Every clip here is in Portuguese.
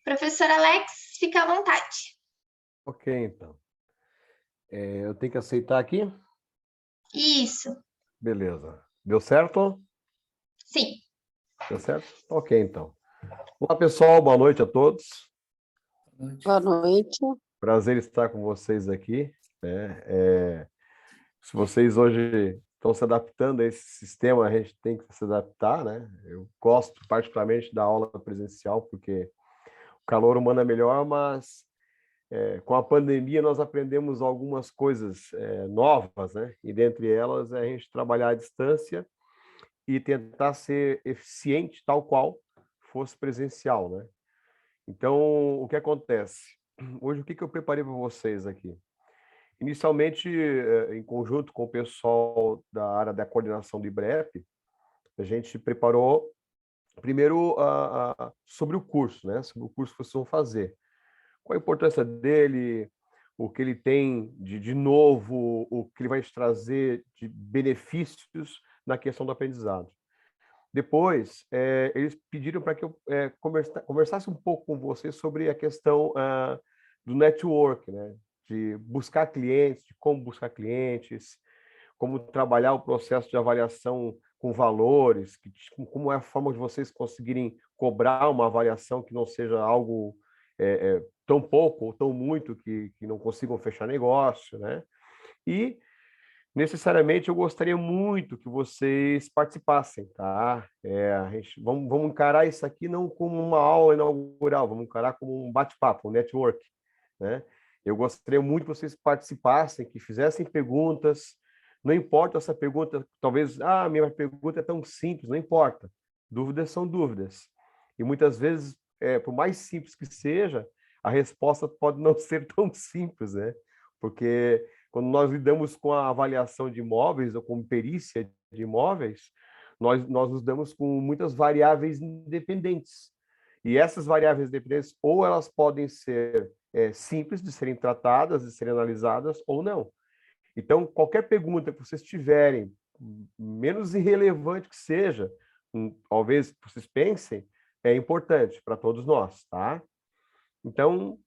Professor Alex, fica à vontade. Ok, então. Eu tenho que aceitar aqui? Isso, Beleza. Deu certo? sim. Deu certo? Ok, então. Olá, pessoal. Boa noite a todos. Boa noite. Prazer estar com vocês aqui, né? Se vocês hoje estão se adaptando a esse sistema, a gente tem que se adaptar, né? Eu gosto particularmente da aula presencial, porque o calor humano é melhor, mas com a pandemia nós aprendemos algumas coisas novas, né? E dentre elas é a gente trabalhar à distância e tentar ser eficiente tal qual fosse presencial, né? Então, o que acontece? Hoje, o que eu preparei para vocês aqui? Inicialmente, em conjunto com o pessoal da área da coordenação do IBREP, a gente preparou primeiro sobre o curso, né? Sobre o curso que vocês vão fazer. Qual a importância dele, o que ele tem de novo, o que ele vai te trazer de benefícios na questão do aprendizado. Depois, eles pediram para que eu conversasse um pouco com vocês sobre a questão do network, né? De buscar clientes, de como buscar clientes, como trabalhar o processo de avaliação com valores, como é a forma de vocês conseguirem cobrar uma avaliação que não seja algo tão pouco ou tão muito que não consigam fechar negócio, né? E necessariamente eu gostaria muito que vocês participassem, tá? Vamos encarar isso aqui não como uma aula inaugural, vamos encarar como um bate-papo, um network, né? Eu gostaria muito que vocês participassem, que fizessem perguntas, não importa essa pergunta, talvez, minha pergunta é tão simples, não importa. Dúvidas são dúvidas. E muitas vezes, por mais simples que seja, a resposta pode não ser tão simples, né? Porque quando nós lidamos com a avaliação de imóveis ou com perícia de imóveis, nós nos damos com muitas variáveis independentes. E essas variáveis independentes, ou elas podem ser simples de serem tratadas, de serem analisadas, ou não. Então, qualquer pergunta que vocês tiverem, menos irrelevante que seja, talvez vocês pensem, é importante para todos nós, tá? Então,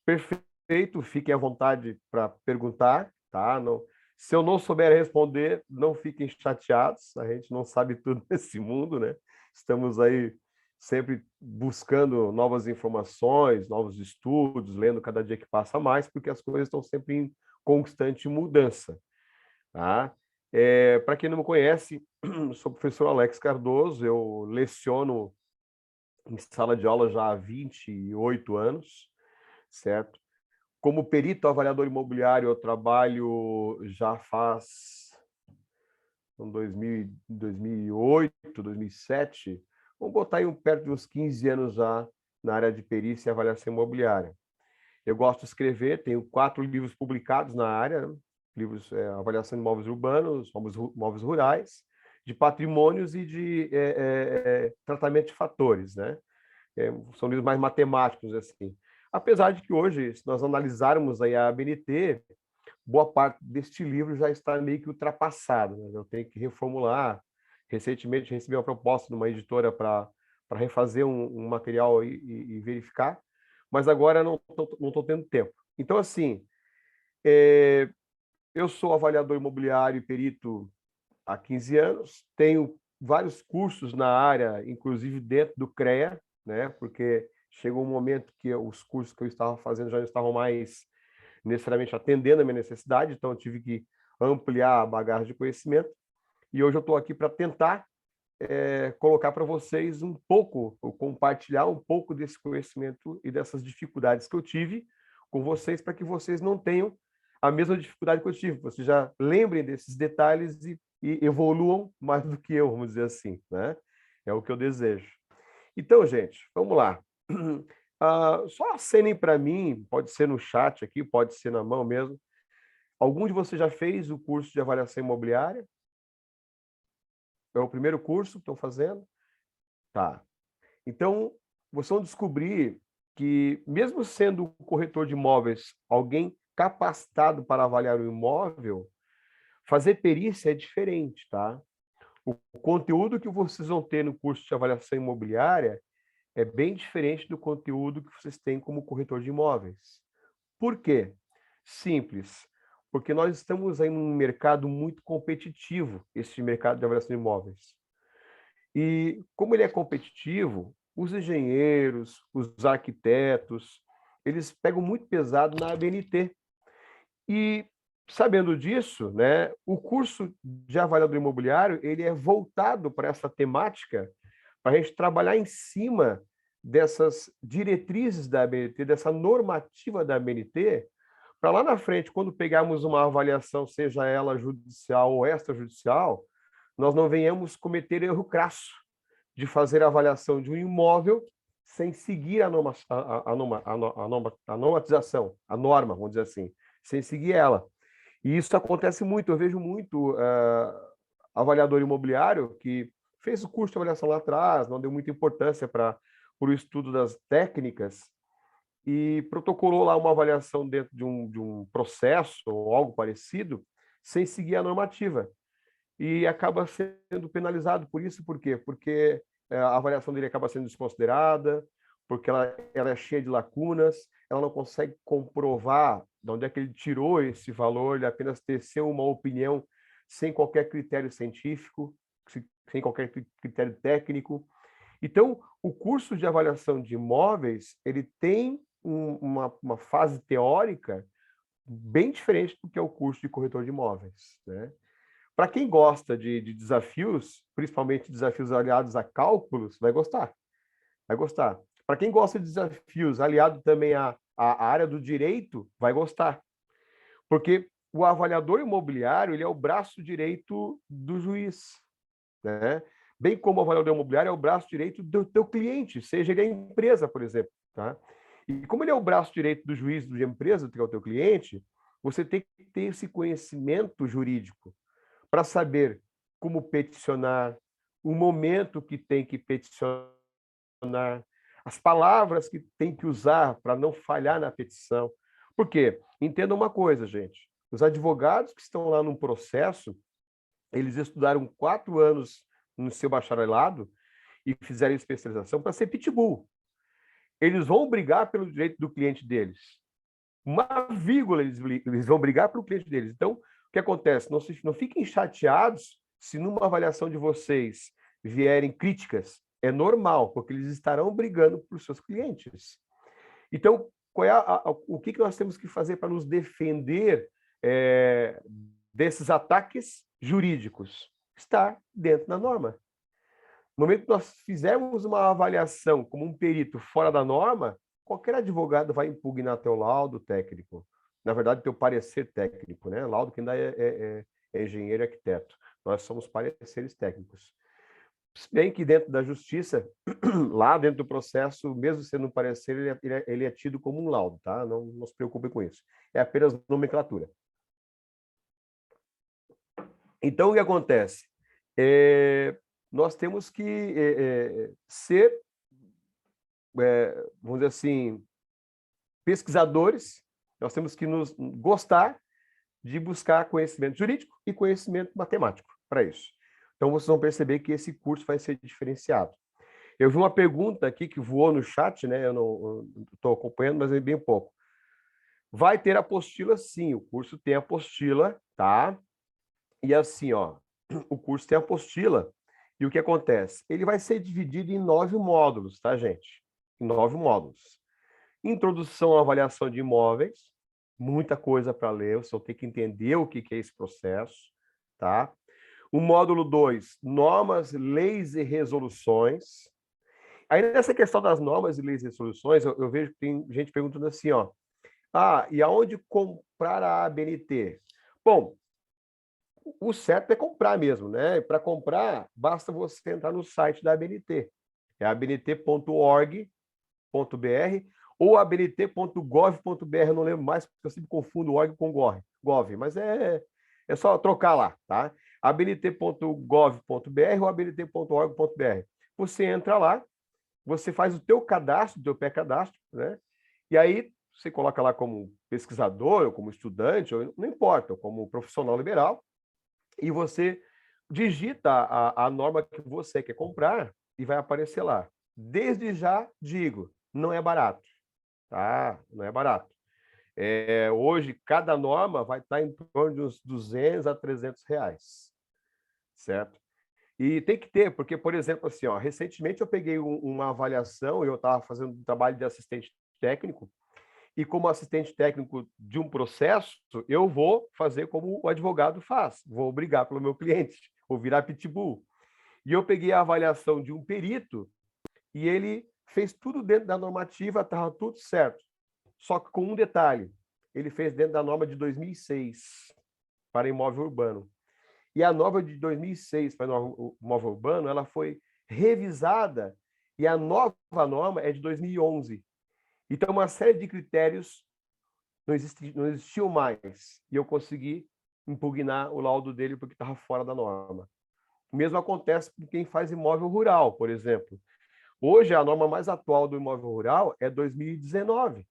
perfeito, fiquem à vontade para perguntar, tá? Não, se eu não souber responder, não fiquem chateados, a gente não sabe tudo nesse mundo, né? Estamos aí sempre buscando novas informações, novos estudos, lendo cada dia que passa mais, porque as coisas estão sempre em constante mudança, tá? Para quem não me conhece, sou o professor Alex Cardoso, eu leciono em sala de aula já há 28 anos, certo? Como perito avaliador imobiliário, eu trabalho já faz 2008, 2007, vamos botar aí perto de uns 15 anos já na área de perícia e avaliação imobiliária. Eu gosto de escrever, tenho 4 livros publicados na área, né? Livros avaliação de imóveis urbanos, imóveis rurais, de patrimônios e de tratamento de fatores, né? São livros mais matemáticos, assim. Apesar de que hoje, se nós analisarmos aí a ABNT, boa parte deste livro já está meio que ultrapassado, né? Eu tenho que reformular. Recentemente recebi uma proposta de uma editora para refazer um material e verificar, mas agora não estou tendo tempo. Então, assim, eu sou avaliador imobiliário e perito há 15 anos, tenho vários cursos na área, inclusive dentro do CREA, né? Porque chegou um momento que os cursos que eu estava fazendo já não estavam mais necessariamente atendendo a minha necessidade, então eu tive que ampliar a bagagem de conhecimento. E hoje eu estou aqui para tentar colocar para vocês um pouco, ou compartilhar um pouco desse conhecimento e dessas dificuldades que eu tive com vocês, para que vocês não tenham a mesma dificuldade que eu tive. Vocês já lembrem desses detalhes e evoluam mais do que eu, vamos dizer assim, né? É o que eu desejo. Então, gente, vamos lá. Só acenem para mim, pode ser no chat aqui, pode ser na mão mesmo. Algum de vocês já fez o curso de avaliação imobiliária? É o primeiro curso que estão fazendo? Tá. Então, vocês vão descobrir que, mesmo sendo corretor de imóveis, alguém capacitado para avaliar o imóvel, fazer perícia é diferente, tá? O conteúdo que vocês vão ter no curso de avaliação imobiliária é bem diferente do conteúdo que vocês têm como corretor de imóveis. Por quê? Simples. Porque nós estamos aí num mercado muito competitivo, esse mercado de avaliação de imóveis. E como ele é competitivo, os engenheiros, os arquitetos, eles pegam muito pesado na ABNT. E sabendo disso, né, o curso de avaliador imobiliário ele é voltado para essa temática, para a gente trabalhar em cima dessas diretrizes da ABNT, dessa normativa da ABNT, para lá na frente, quando pegarmos uma avaliação, seja ela judicial ou extrajudicial, nós não venhamos cometer erro crasso de fazer a avaliação de um imóvel sem seguir a normatização, a norma, vamos dizer assim, sem seguir ela. E isso acontece muito, eu vejo muito avaliador imobiliário que fez o curso de avaliação lá atrás, não deu muita importância para o estudo das técnicas e protocolou lá uma avaliação dentro de um processo ou algo parecido, sem seguir a normativa. E acaba sendo penalizado por isso, por quê? Porque a avaliação dele acaba sendo desconsiderada, porque ela é cheia de lacunas, ela não consegue comprovar de onde é que ele tirou esse valor, ele apenas teceu uma opinião sem qualquer critério científico, sem qualquer critério técnico. Então, o curso de avaliação de imóveis, ele tem uma fase teórica bem diferente do que é o curso de corretor de imóveis, né? Para quem gosta de desafios, principalmente desafios aliados a cálculos, vai gostar. Vai gostar. Para quem gosta de desafios aliado também à área do direito, vai gostar. Porque o avaliador imobiliário ele é o braço direito do juiz, né? Bem como o avaliador imobiliário é o braço direito do teu cliente, seja ele a empresa, por exemplo, tá? E como ele é o braço direito do juiz da empresa, que é o teu cliente, você tem que ter esse conhecimento jurídico para saber como peticionar, o momento que tem que peticionar, as palavras que tem que usar para não falhar na petição. Por quê? Entenda uma coisa, gente. Os advogados que estão lá num processo, eles estudaram 4 anos no seu bacharelado e fizeram especialização para ser pitbull. Eles vão brigar pelo direito do cliente deles. Uma vírgula eles vão brigar pelo cliente deles. Então, o que acontece? Não fiquem chateados se numa avaliação de vocês vierem críticas. É normal, porque eles estarão brigando por seus clientes. Então, qual é o que nós temos que fazer para nos defender desses ataques jurídicos? Estar dentro da norma. No momento que nós fizermos uma avaliação como um perito fora da norma, qualquer advogado vai impugnar teu laudo técnico. Na verdade, teu parecer técnico, né? Laudo que ainda é engenheiro e arquiteto. Nós somos pareceres técnicos. Se bem que dentro da justiça, lá dentro do processo, mesmo sendo um parecer, ele é tido como um laudo, tá? Não se preocupe com isso. É apenas nomenclatura. Então, o que acontece? Nós temos que ser, vamos dizer assim, pesquisadores, nós temos que nos gostar de buscar conhecimento jurídico e conhecimento matemático para isso. Então, vocês vão perceber que esse curso vai ser diferenciado. Eu vi uma pergunta aqui que voou no chat, né? Eu não estou acompanhando, mas é bem pouco. Vai ter apostila, sim. O curso tem apostila, tá? E assim, ó, o curso tem apostila. E o que acontece? Ele vai ser dividido em 9 módulos, tá, gente? Em 9 módulos. Introdução à avaliação de imóveis, muita coisa para ler, você vai ter que entender o que é esse processo, tá? O módulo 2, normas, leis e resoluções. Aí nessa questão das normas e leis e resoluções, eu vejo que tem gente perguntando assim, ó, e aonde comprar a ABNT? Bom, o certo é comprar mesmo, né? Para comprar, basta você entrar no site da ABNT, é abnt.org.br ou abnt.gov.br, eu não lembro mais, porque eu sempre confundo org com gov, mas é só trocar lá, tá? abnt.gov.br ou abnt.org.br. Você entra lá, você faz o teu cadastro, o teu pré-cadastro, né? E aí você coloca lá como pesquisador, ou como estudante, ou não importa, ou como profissional liberal, e você digita a norma que você quer comprar e vai aparecer lá. desde já digo, não é barato, tá? Não é barato. Hoje, cada norma vai estar em torno de uns R$ 200 a R$ 300, certo? E tem que ter, porque, por exemplo, assim, ó, recentemente eu peguei uma avaliação, eu estava fazendo um trabalho de assistente técnico, e como assistente técnico de um processo, eu vou fazer como o advogado faz, vou brigar pelo meu cliente, vou virar pitbull. E eu peguei a avaliação de um perito e ele fez tudo dentro da normativa, estava tudo certo. Só que com um detalhe, ele fez dentro da norma de 2006 para imóvel urbano. E a norma de 2006 para imóvel urbano, ela foi revisada e a nova norma é de 2011. Então, uma série de critérios não existiam mais. E eu consegui impugnar o laudo dele porque estava fora da norma. O mesmo acontece com quem faz imóvel rural, por exemplo. Hoje, a norma mais atual do imóvel rural é 2019.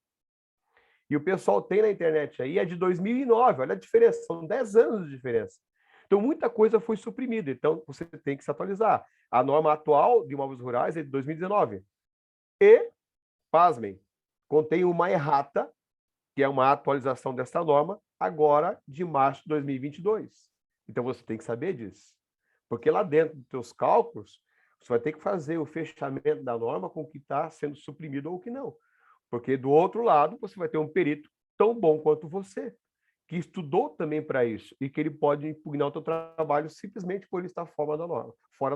E o pessoal tem na internet aí, é de 2009. Olha a diferença, são 10 anos de diferença. Então, muita coisa foi suprimida. Então, você tem que se atualizar. A norma atual de imóveis rurais é de 2019. E, pasmem, contém uma errata, que é uma atualização dessa norma, agora de março de 2022. Então, você tem que saber disso. Porque lá dentro dos seus cálculos, você vai ter que fazer o fechamento da norma com o que está sendo suprimido ou o que não. Porque do outro lado, você vai ter um perito tão bom quanto você, que estudou também para isso, e que ele pode impugnar o seu trabalho simplesmente por ele estar fora da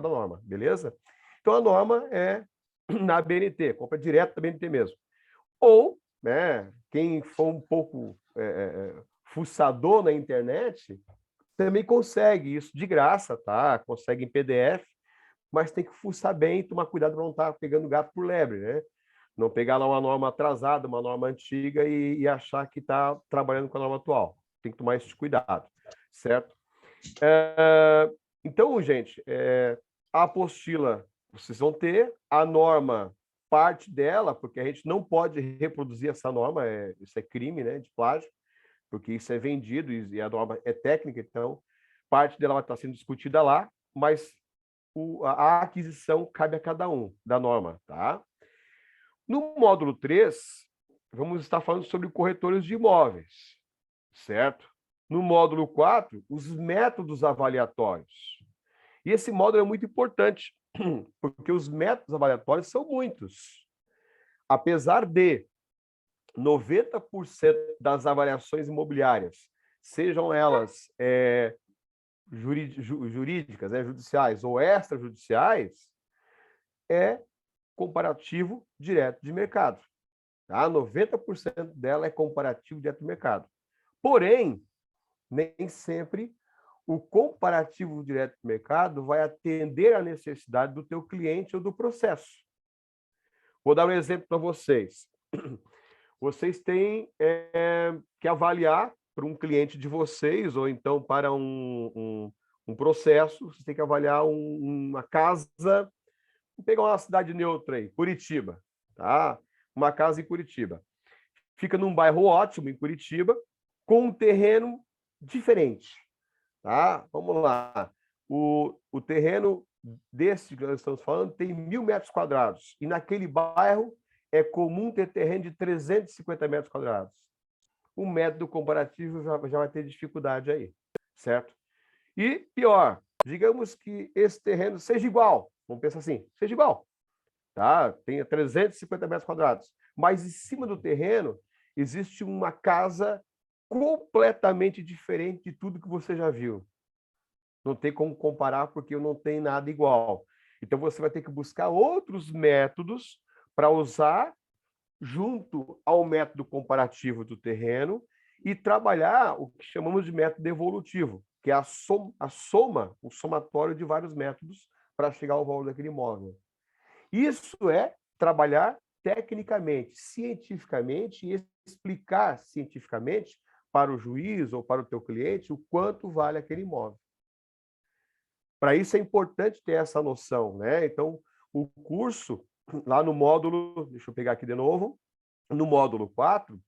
norma, beleza? Então, a norma é na BNT, compra direto da BNT mesmo. Ou, né, quem for um pouco fuçador na internet, também consegue isso de graça, tá? Consegue em PDF, mas tem que fuçar bem e tomar cuidado para não estar pegando gato por lebre, né? Não pegar lá uma norma atrasada, uma norma antiga e achar que está trabalhando com a norma atual. Tem que tomar esse cuidado, certo? Então, gente, a apostila vocês vão ter, a norma, parte dela, porque a gente não pode reproduzir essa norma, isso é crime, né, de plágio, porque isso é vendido e a norma é técnica, então parte dela vai estar sendo discutida lá, mas a aquisição cabe a cada um da norma, tá? No módulo 3, vamos estar falando sobre corretores de imóveis, certo? No módulo 4, os métodos avaliatórios. E esse módulo é muito importante, porque os métodos avaliatórios são muitos. Apesar de 90% das avaliações imobiliárias, sejam elas jurídicas, judiciais ou extrajudiciais, é comparativo direto de mercado. Tá? 90% dela é comparativo direto de mercado. Porém, nem sempre o comparativo direto de mercado vai atender à necessidade do teu cliente ou do processo. Vou dar um exemplo para vocês. Vocês têm que avaliar para um cliente de vocês, ou então para um processo, vocês têm que avaliar uma casa. Vou pegar uma cidade neutra aí, Curitiba. Tá? Uma casa em Curitiba. Fica num bairro ótimo em Curitiba, com um terreno diferente. Tá? Vamos lá. O terreno desse que nós estamos falando tem 1.000 metros quadrados. E naquele bairro é comum ter terreno de 350 metros quadrados. O método comparativo já vai ter dificuldade aí, certo? E pior, digamos que esse terreno seja igual. Vamos pensar assim, seja igual. Tá? Tenha 350 metros quadrados. Mas em cima do terreno existe uma casa completamente diferente de tudo que você já viu. Não tem como comparar porque não tem nada igual. Então, você vai ter que buscar outros métodos para usar junto ao método comparativo do terreno e trabalhar o que chamamos de método evolutivo, que é a soma, o somatório de vários métodos para chegar ao valor daquele imóvel. Isso é trabalhar tecnicamente, cientificamente e explicar cientificamente para o juiz ou para o teu cliente o quanto vale aquele imóvel. Para isso é importante ter essa noção, né? Então, o curso, lá no módulo, deixa eu pegar aqui de novo, no módulo 4,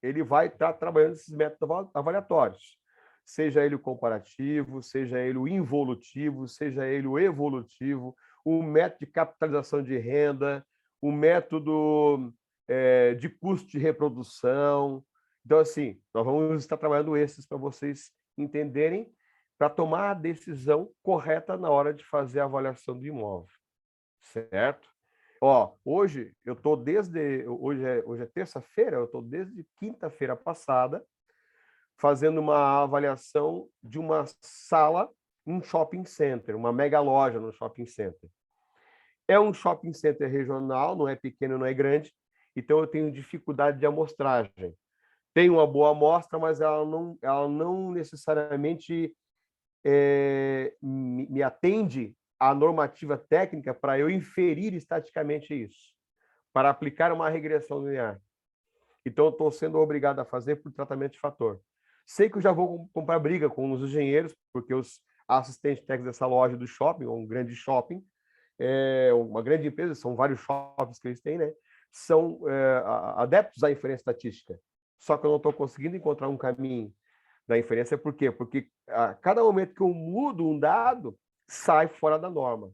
ele vai estar trabalhando esses métodos avaliatórios. Seja ele o comparativo, seja ele o involutivo, seja ele o evolutivo, o método de capitalização de renda, o método de custo de reprodução. Então, assim, nós vamos estar trabalhando esses para vocês entenderem, para tomar a decisão correta na hora de fazer a avaliação do imóvel, certo? Ó, hoje eu estou hoje é terça-feira, eu estou desde quinta-feira passada fazendo uma avaliação de uma sala em um shopping center, uma mega loja no shopping center. É um shopping center regional, não é pequeno, não é grande, então eu tenho dificuldade de amostragem. Tem uma boa amostra, mas ela não necessariamente me atende à normativa técnica para eu inferir estaticamente isso, para aplicar uma regressão linear. Então, eu estou sendo obrigado a fazer por tratamento de fator. Sei que eu já vou comprar briga com os engenheiros, porque os assistentes técnicos dessa loja do shopping, um grande shopping, uma grande empresa, são vários shoppings que eles têm, né? São adeptos à inferência estatística. Só que eu não estou conseguindo encontrar um caminho da inferência. Por quê? Porque a cada momento que eu mudo um dado, sai fora da norma.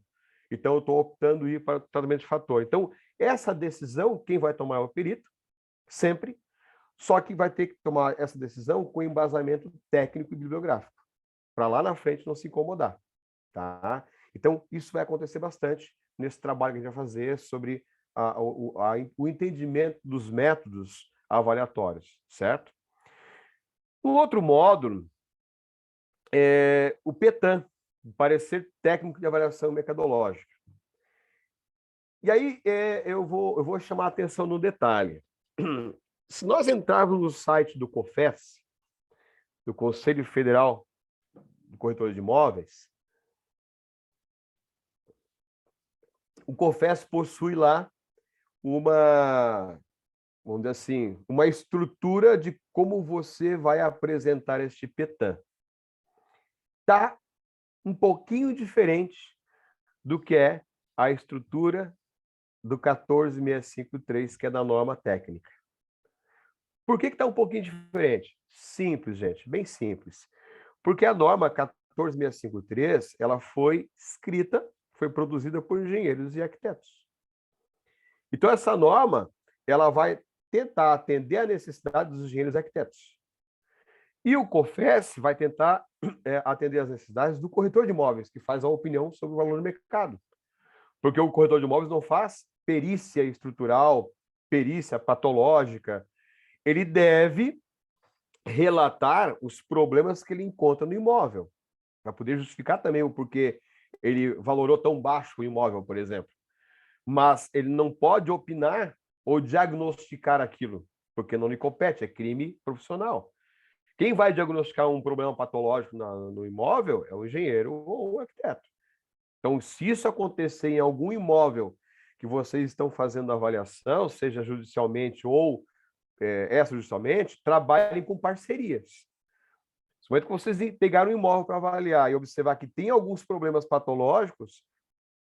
Então, eu estou optando ir para o tratamento de fator. Então, essa decisão, quem vai tomar é o perito, sempre, só que vai ter que tomar essa decisão com embasamento técnico e bibliográfico, para lá na frente não se incomodar. Tá? Então, isso vai acontecer bastante nesse trabalho que a gente vai fazer sobre o entendimento dos métodos avaliatórios, certo? O outro módulo é o PETAM, o Parecer Técnico de Avaliação Mercadológica. E aí eu vou chamar a atenção no detalhe. Se nós entrarmos no site do COFES, do Conselho Federal de Corretores de Imóveis, o COFES possui lá vamos dizer assim, uma estrutura de como você vai apresentar este PETAM. Está um pouquinho diferente do que é a estrutura do 14653, que é da norma técnica. Por que está um pouquinho diferente? Simples, gente, bem simples. Porque a norma 14653, ela foi escrita, foi produzida por engenheiros e arquitetos. Então, essa norma, ela vai tentar atender a necessidade dos engenheiros e arquitetos. E o COFES vai tentar atender as necessidades do corretor de imóveis, que faz a opinião sobre o valor do mercado. Porque o corretor de imóveis não faz perícia estrutural, perícia patológica. Ele deve relatar os problemas que ele encontra no imóvel, para poder justificar também o porquê ele valorou tão baixo o imóvel, por exemplo. Mas ele não pode opinar ou diagnosticar aquilo, porque não lhe compete, é crime profissional. Quem vai diagnosticar um problema patológico no imóvel é o engenheiro ou o arquiteto. Então, se isso acontecer em algum imóvel que vocês estão fazendo avaliação, seja judicialmente ou extrajudicialmente, trabalhem com parcerias. No momento que vocês pegaram um imóvel para avaliar e observar que tem alguns problemas patológicos,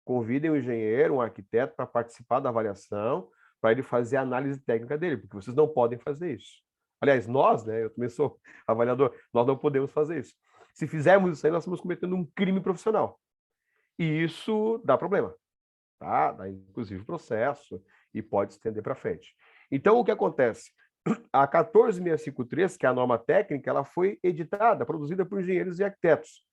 convidem um engenheiro, um arquiteto para participar da avaliação, para ele fazer a análise técnica dele, porque vocês não podem fazer isso. Aliás, nós, né, eu também sou avaliador, nós não podemos fazer isso. Se fizermos isso aí, nós estamos cometendo um crime profissional. E isso dá problema, tá? Dá inclusive processo e pode estender para frente. Então, o que acontece? A 14653, que é a norma técnica, ela foi editada, produzida por engenheiros e arquitetos.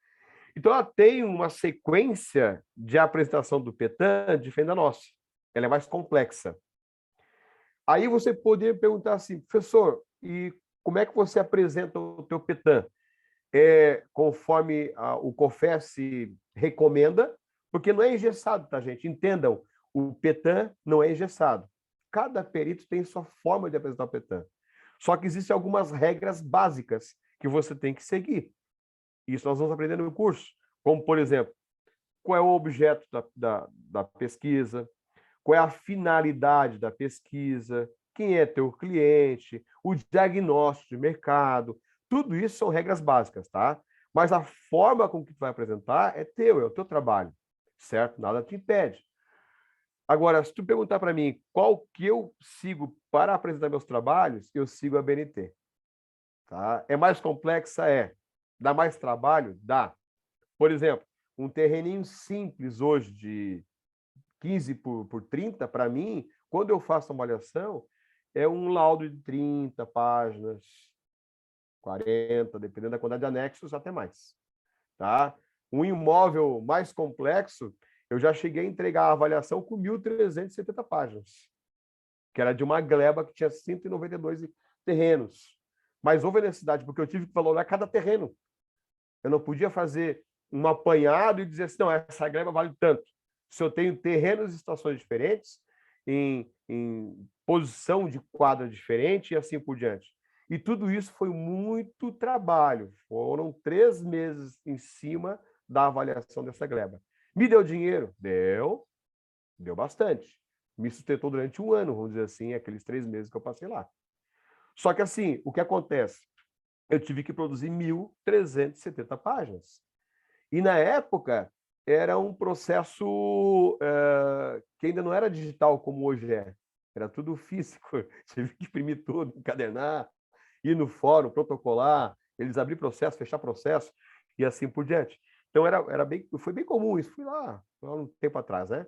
Então, ela tem uma sequência de apresentação do PETAM diferente da nossa. Ela é mais complexa. Aí você poderia perguntar assim, professor, e como é que você apresenta o teu PETAM? Conforme o COFES recomenda, porque não é engessado, tá, gente? Entendam, o PETAM não é engessado. Cada perito tem sua forma de apresentar o PETAM. Só que existem algumas regras básicas que você tem que seguir. Isso nós vamos aprender no curso. Como, por exemplo, qual é o objeto da pesquisa, qual é a finalidade da pesquisa, quem é teu cliente, o diagnóstico de mercado. Tudo isso são regras básicas, tá? Mas a forma com que tu vai apresentar é o teu trabalho, certo? Nada te impede. Agora, se tu perguntar para mim qual que eu sigo para apresentar meus trabalhos, eu sigo a BNT. Tá? É mais complexa? Dá mais trabalho? Dá. Por exemplo, um terreninho simples hoje 15 por 30, para mim, quando eu faço uma avaliação, é um laudo de 30 páginas, 40, dependendo da quantidade de anexos, até mais. Tá? Um imóvel mais complexo, eu já cheguei a entregar a avaliação com 1.370 páginas, que era de uma gleba que tinha 192 terrenos. Mas houve necessidade, porque eu tive que valorar cada terreno. Eu não podia fazer um apanhado e dizer assim, não, essa gleba vale tanto. Se eu tenho terrenos e estações diferentes, em posição de quadra diferente e assim por diante. E tudo isso foi muito trabalho. Foram 3 meses em cima da avaliação dessa gleba. Me deu dinheiro? Deu bastante. Me sustentou durante 1 ano, vamos dizer assim, aqueles 3 meses que eu passei lá. Só que assim, o que acontece? Eu tive que produzir 1.370 páginas. E na época era um processo que ainda não era digital como hoje é. Era tudo físico. Tive que imprimir tudo, encadernar, ir no fórum, protocolar, eles abrir processo, fechar processo e assim por diante. Então foi bem comum isso. Fui lá um tempo atrás, né?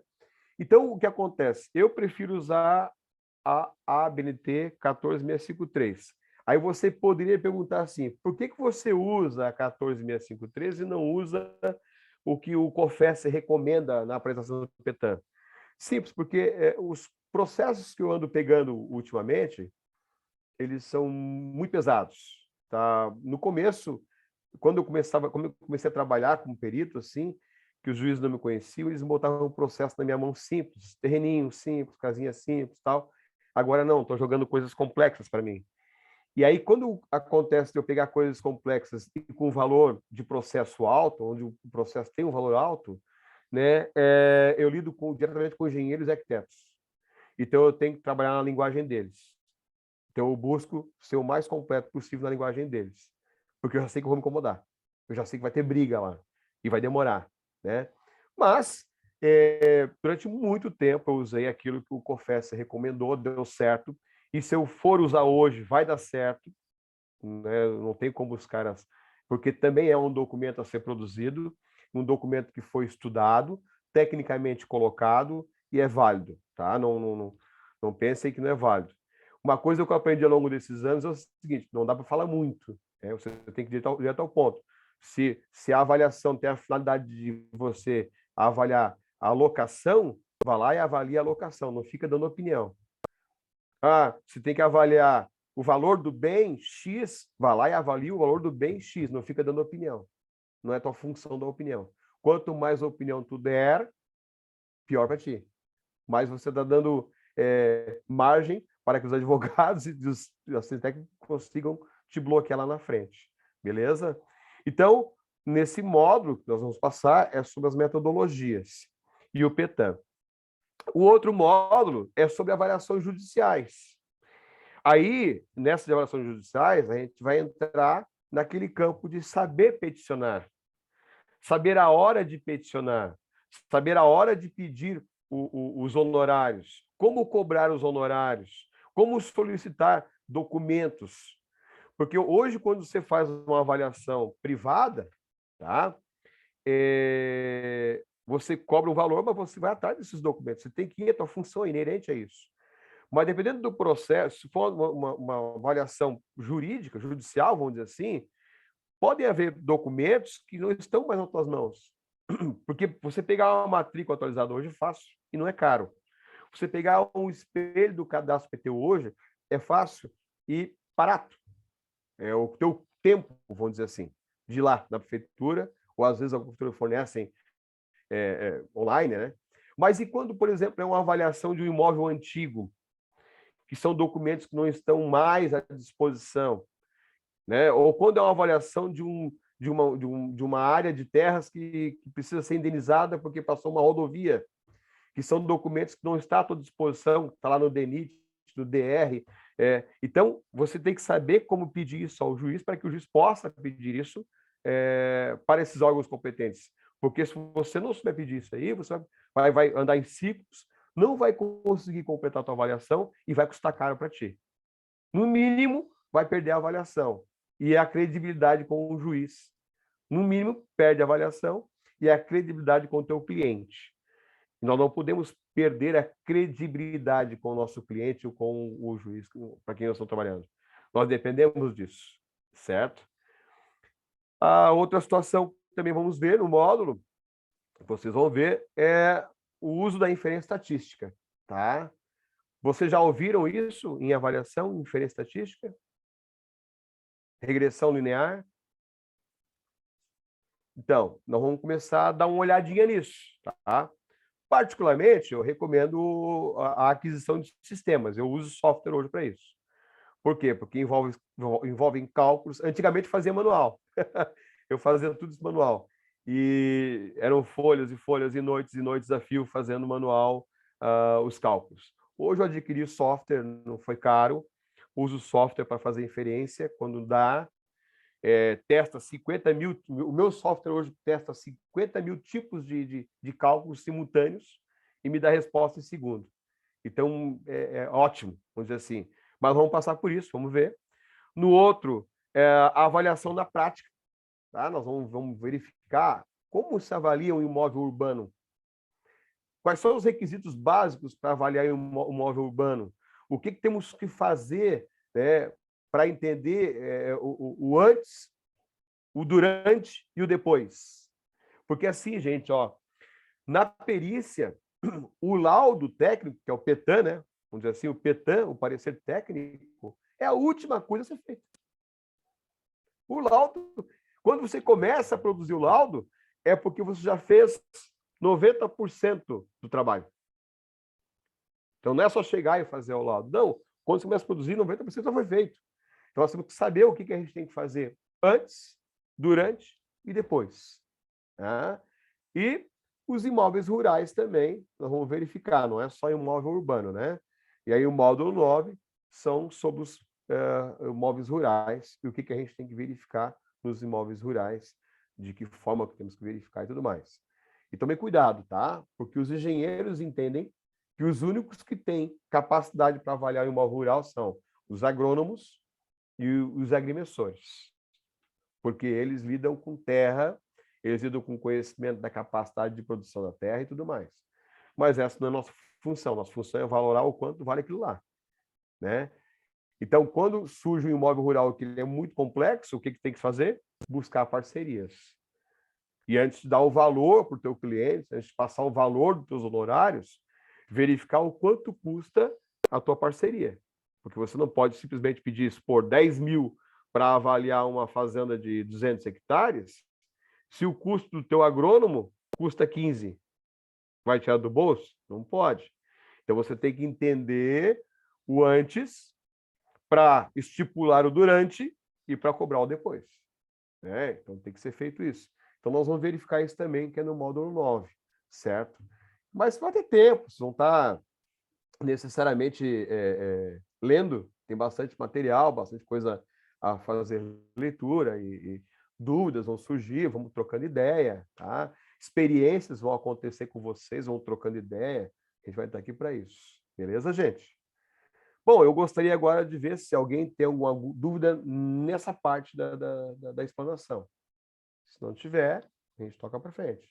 Então o que acontece? Eu prefiro usar a ABNT 14653. Aí você poderia perguntar assim, por que você usa a 14653 e não usa o que o COFES recomenda na apresentação do PETAM? Simples, porque os processos que eu ando pegando ultimamente, eles são muito pesados. Tá? No começo, quando eu comecei a trabalhar como perito, assim, que os juízes não me conheciam, eles botavam um processo na minha mão simples, terreninho simples, casinha simples, tal. Agora não, estou jogando coisas complexas para mim. E aí, quando acontece de eu pegar coisas complexas e com valor de processo alto, onde o processo tem um valor alto, né, eu lido diretamente com engenheiros e arquitetos. Então, eu tenho que trabalhar na linguagem deles. Então, eu busco ser o mais completo possível na linguagem deles. Porque eu já sei que eu vou me incomodar. Eu já sei que vai ter briga lá. E vai demorar. Né? Mas, durante muito tempo, eu usei aquilo que o COFES recomendou, deu certo. E se eu for usar hoje, vai dar certo. Né? Não tem como os caras... Porque também é um documento a ser produzido, um documento que foi estudado, tecnicamente colocado e é válido. Tá? Não pensem que não é válido. Uma coisa que eu aprendi ao longo desses anos é o seguinte, não dá para falar muito. Né? Você tem que ir direto ao ponto. Se a avaliação tem a finalidade de você avaliar a alocação, vá lá e avalie a alocação, não fica dando opinião. Você tem que avaliar o valor do bem X, vá lá e avalie o valor do bem X, não fica dando opinião. Não é tua função da opinião. Quanto mais opinião tu der, pior para ti. Mais você está dando margem para que os advogados e os assistentes técnicos consigam te bloquear lá na frente. Beleza? Então, nesse módulo que nós vamos passar é sobre as metodologias e o PETAM. O outro módulo é sobre avaliações judiciais. Aí, nessas avaliações judiciais, a gente vai entrar naquele campo de saber peticionar, saber a hora de peticionar, saber a hora de pedir os honorários, como cobrar os honorários, como solicitar documentos. Porque hoje, quando você faz uma avaliação privada, tá? Você cobra um valor, mas você vai atrás desses documentos. Você tem que ir, a tua função é inerente a isso. Mas dependendo do processo, se for uma avaliação jurídica, judicial, vamos dizer assim, podem haver documentos que não estão mais nas tuas mãos. Porque você pegar uma matrícula atualizada hoje é fácil e não é caro. Você pegar um espelho do cadastro PTU hoje é fácil e barato. É o teu tempo, vamos dizer assim, de ir lá na prefeitura, ou às vezes a prefeitura fornecem online, né? Mas e quando, por exemplo, é uma avaliação de um imóvel antigo, que são documentos que não estão mais à disposição, né? Ou quando é uma avaliação de uma área de terras que precisa ser indenizada porque passou uma rodovia, que são documentos que não estão à tua disposição, está lá no DENIT, no DR. Então, você tem que saber como pedir isso ao juiz para que o juiz possa pedir isso para esses órgãos competentes. Porque se você não souber pedir isso aí, você vai andar em ciclos, não vai conseguir completar a tua avaliação e vai custar caro para ti. No mínimo, vai perder a avaliação e a credibilidade com o juiz. No mínimo, perde a avaliação e a credibilidade com o teu cliente. Nós não podemos perder a credibilidade com o nosso cliente ou com o juiz para quem nós estamos trabalhando. Nós dependemos disso, certo? A outra situação que também vamos ver no módulo, vocês vão ver, é o uso da inferência estatística, tá? Vocês já ouviram isso em avaliação, inferência estatística? Regressão linear? Então, nós vamos começar a dar uma olhadinha nisso, tá? Particularmente, eu recomendo a aquisição de sistemas. Eu uso software hoje para isso. Por quê? Porque envolve cálculos. Antigamente fazia manual. Eu fazia tudo isso manual. E eram folhas e folhas e noites a fio fazendo manual os cálculos. Hoje eu adquiri software, não foi caro. Uso software para fazer inferência quando dá. Testa 50 mil. O meu software hoje testa 50 mil tipos de cálculos simultâneos e me dá resposta em segundo. Então, é ótimo, vamos dizer assim. Mas vamos passar por isso, vamos ver. No outro, a avaliação na prática. Tá? Nós vamos verificar como se avalia um imóvel urbano. Quais são os requisitos básicos para avaliar um imóvel urbano? O que temos que fazer, né, para entender o antes, o durante e o depois? Porque assim, gente, ó, na perícia, o laudo técnico, que é o PETAN, né? Vamos dizer assim, o PETAN, o parecer técnico, é a última coisa a ser feita. O laudo, quando você começa a produzir o laudo, é porque você já fez 90% do trabalho. Então, não é só chegar e fazer o laudo. Não, quando você começa a produzir, 90% já foi feito. Então, nós temos que saber o que a gente tem que fazer antes, durante e depois. Tá? E os imóveis rurais também, nós vamos verificar, não é só imóvel urbano, né? E aí o módulo 9 são sobre os imóveis rurais e o que a gente tem que verificar nos imóveis rurais, de que forma que temos que verificar e tudo mais. E tomem cuidado, tá? Porque os engenheiros entendem que os únicos que têm capacidade para avaliar o imóvel rural são os agrônomos e os agrimensores, porque eles lidam com terra, eles lidam com conhecimento da capacidade de produção da terra e tudo mais. Mas essa não é a nossa função. Nossa função é valorar o quanto vale aquilo lá, né? Então, quando surge um imóvel rural que é muito complexo, o que tem que fazer? Buscar parcerias. E antes de dar o valor para o teu cliente, antes de passar o valor dos teus honorários, verificar o quanto custa a tua parceria. Porque você não pode simplesmente pedir, expor 10 mil para avaliar uma fazenda de 200 hectares, se o custo do teu agrônomo custa 15. Vai tirar do bolso? Não pode. Então, você tem que entender o antes para estipular o durante e para cobrar o depois. Né? Então, tem que ser feito isso. Então, nós vamos verificar isso também, que é no módulo 9, certo? Mas vai ter tempo, vocês vão estar necessariamente lendo, tem bastante material, bastante coisa a fazer leitura e dúvidas vão surgir, vamos trocando ideia, tá? Experiências vão acontecer com vocês, vão trocando ideia, a gente vai estar aqui para isso. Beleza, gente? Bom, eu gostaria agora de ver se alguém tem alguma dúvida nessa parte da explanação. Se não tiver, a gente toca para frente.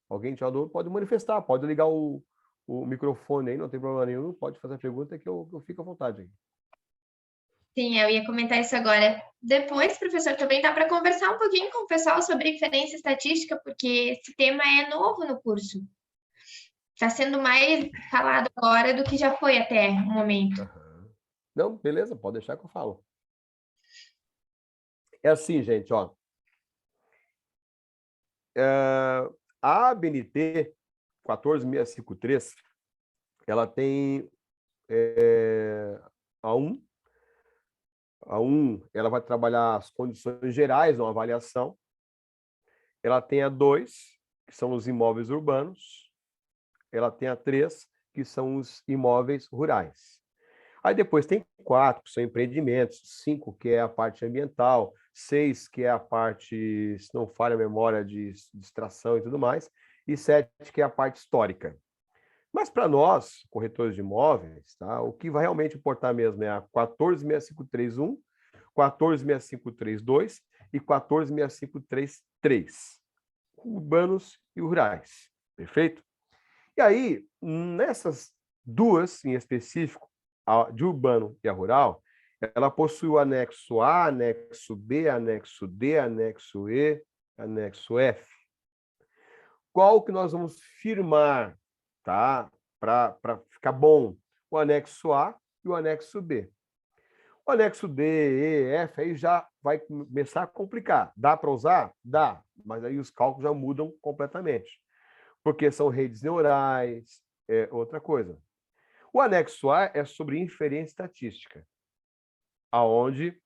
Alguém tiver dúvida, pode manifestar, pode ligar o microfone aí, não tem problema nenhum, pode fazer a pergunta que eu fico à vontade aí. Sim, eu ia comentar isso agora. Depois, professor, também dá para conversar um pouquinho com o pessoal sobre inferência estatística, porque esse tema é novo no curso. Está sendo mais falado agora do que já foi até o momento. Uhum. Não, beleza, pode deixar que eu falo. É assim, gente, ó. A ABNT 14653, ela tem a 1. A 1, ela vai trabalhar as condições gerais de uma avaliação. Ela tem a 2, que são os imóveis urbanos. Ela tem a 3, que são os imóveis rurais. Aí depois tem 4, que são empreendimentos, 5, que é a parte ambiental, 6, que é a parte, se não falha a memória, de extração e tudo mais, e 7, que é a parte histórica. Mas para nós, corretores de imóveis, tá, o que vai realmente importar mesmo é a 146531, 146532 e 14653, urbanos e rurais. Perfeito? E aí, nessas duas, em específico, a de urbano e a rural, ela possui o anexo A, anexo B, anexo D, anexo E, anexo F. Qual que nós vamos firmar, tá? Para ficar bom? O anexo A e o anexo B. O anexo D, E, F, aí já vai começar a complicar. Dá para usar? Dá, mas aí os cálculos já mudam completamente, porque são redes neurais, é outra coisa. O anexo A é sobre inferência estatística, aonde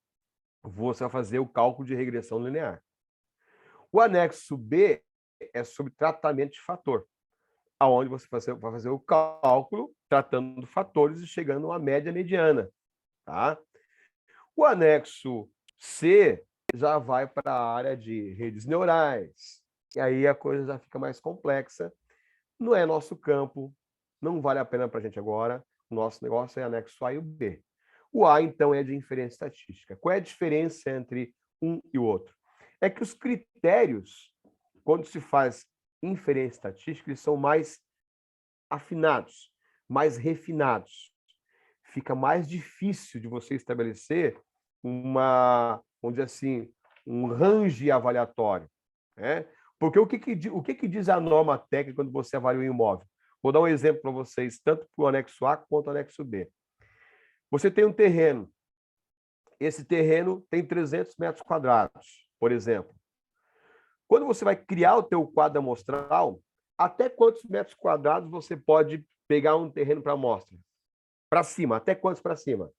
você vai fazer o cálculo de regressão linear. O anexo B é sobre tratamento de fator, aonde você vai fazer o cálculo tratando fatores e chegando a uma média mediana, tá? O anexo C já vai para a área de redes neurais, e aí a coisa já fica mais complexa. Não é nosso campo, não vale a pena para a gente agora. O nosso negócio é anexo A e o B. O A, então, é de inferência estatística. Qual é a diferença entre um e o outro? É que os critérios, quando se faz inferência estatística, eles são mais afinados, mais refinados. Fica mais difícil de você estabelecer vamos dizer assim, um range avaliatório, né? Porque o que diz a norma técnica quando você avalia um imóvel? Vou dar um exemplo para vocês, tanto para o anexo A quanto o anexo B. Você tem um terreno. Esse terreno tem 300 metros quadrados, por exemplo. Quando você vai criar o teu quadro amostral, até quantos metros quadrados você pode pegar um terreno para amostra? Para cima, até quantos para cima?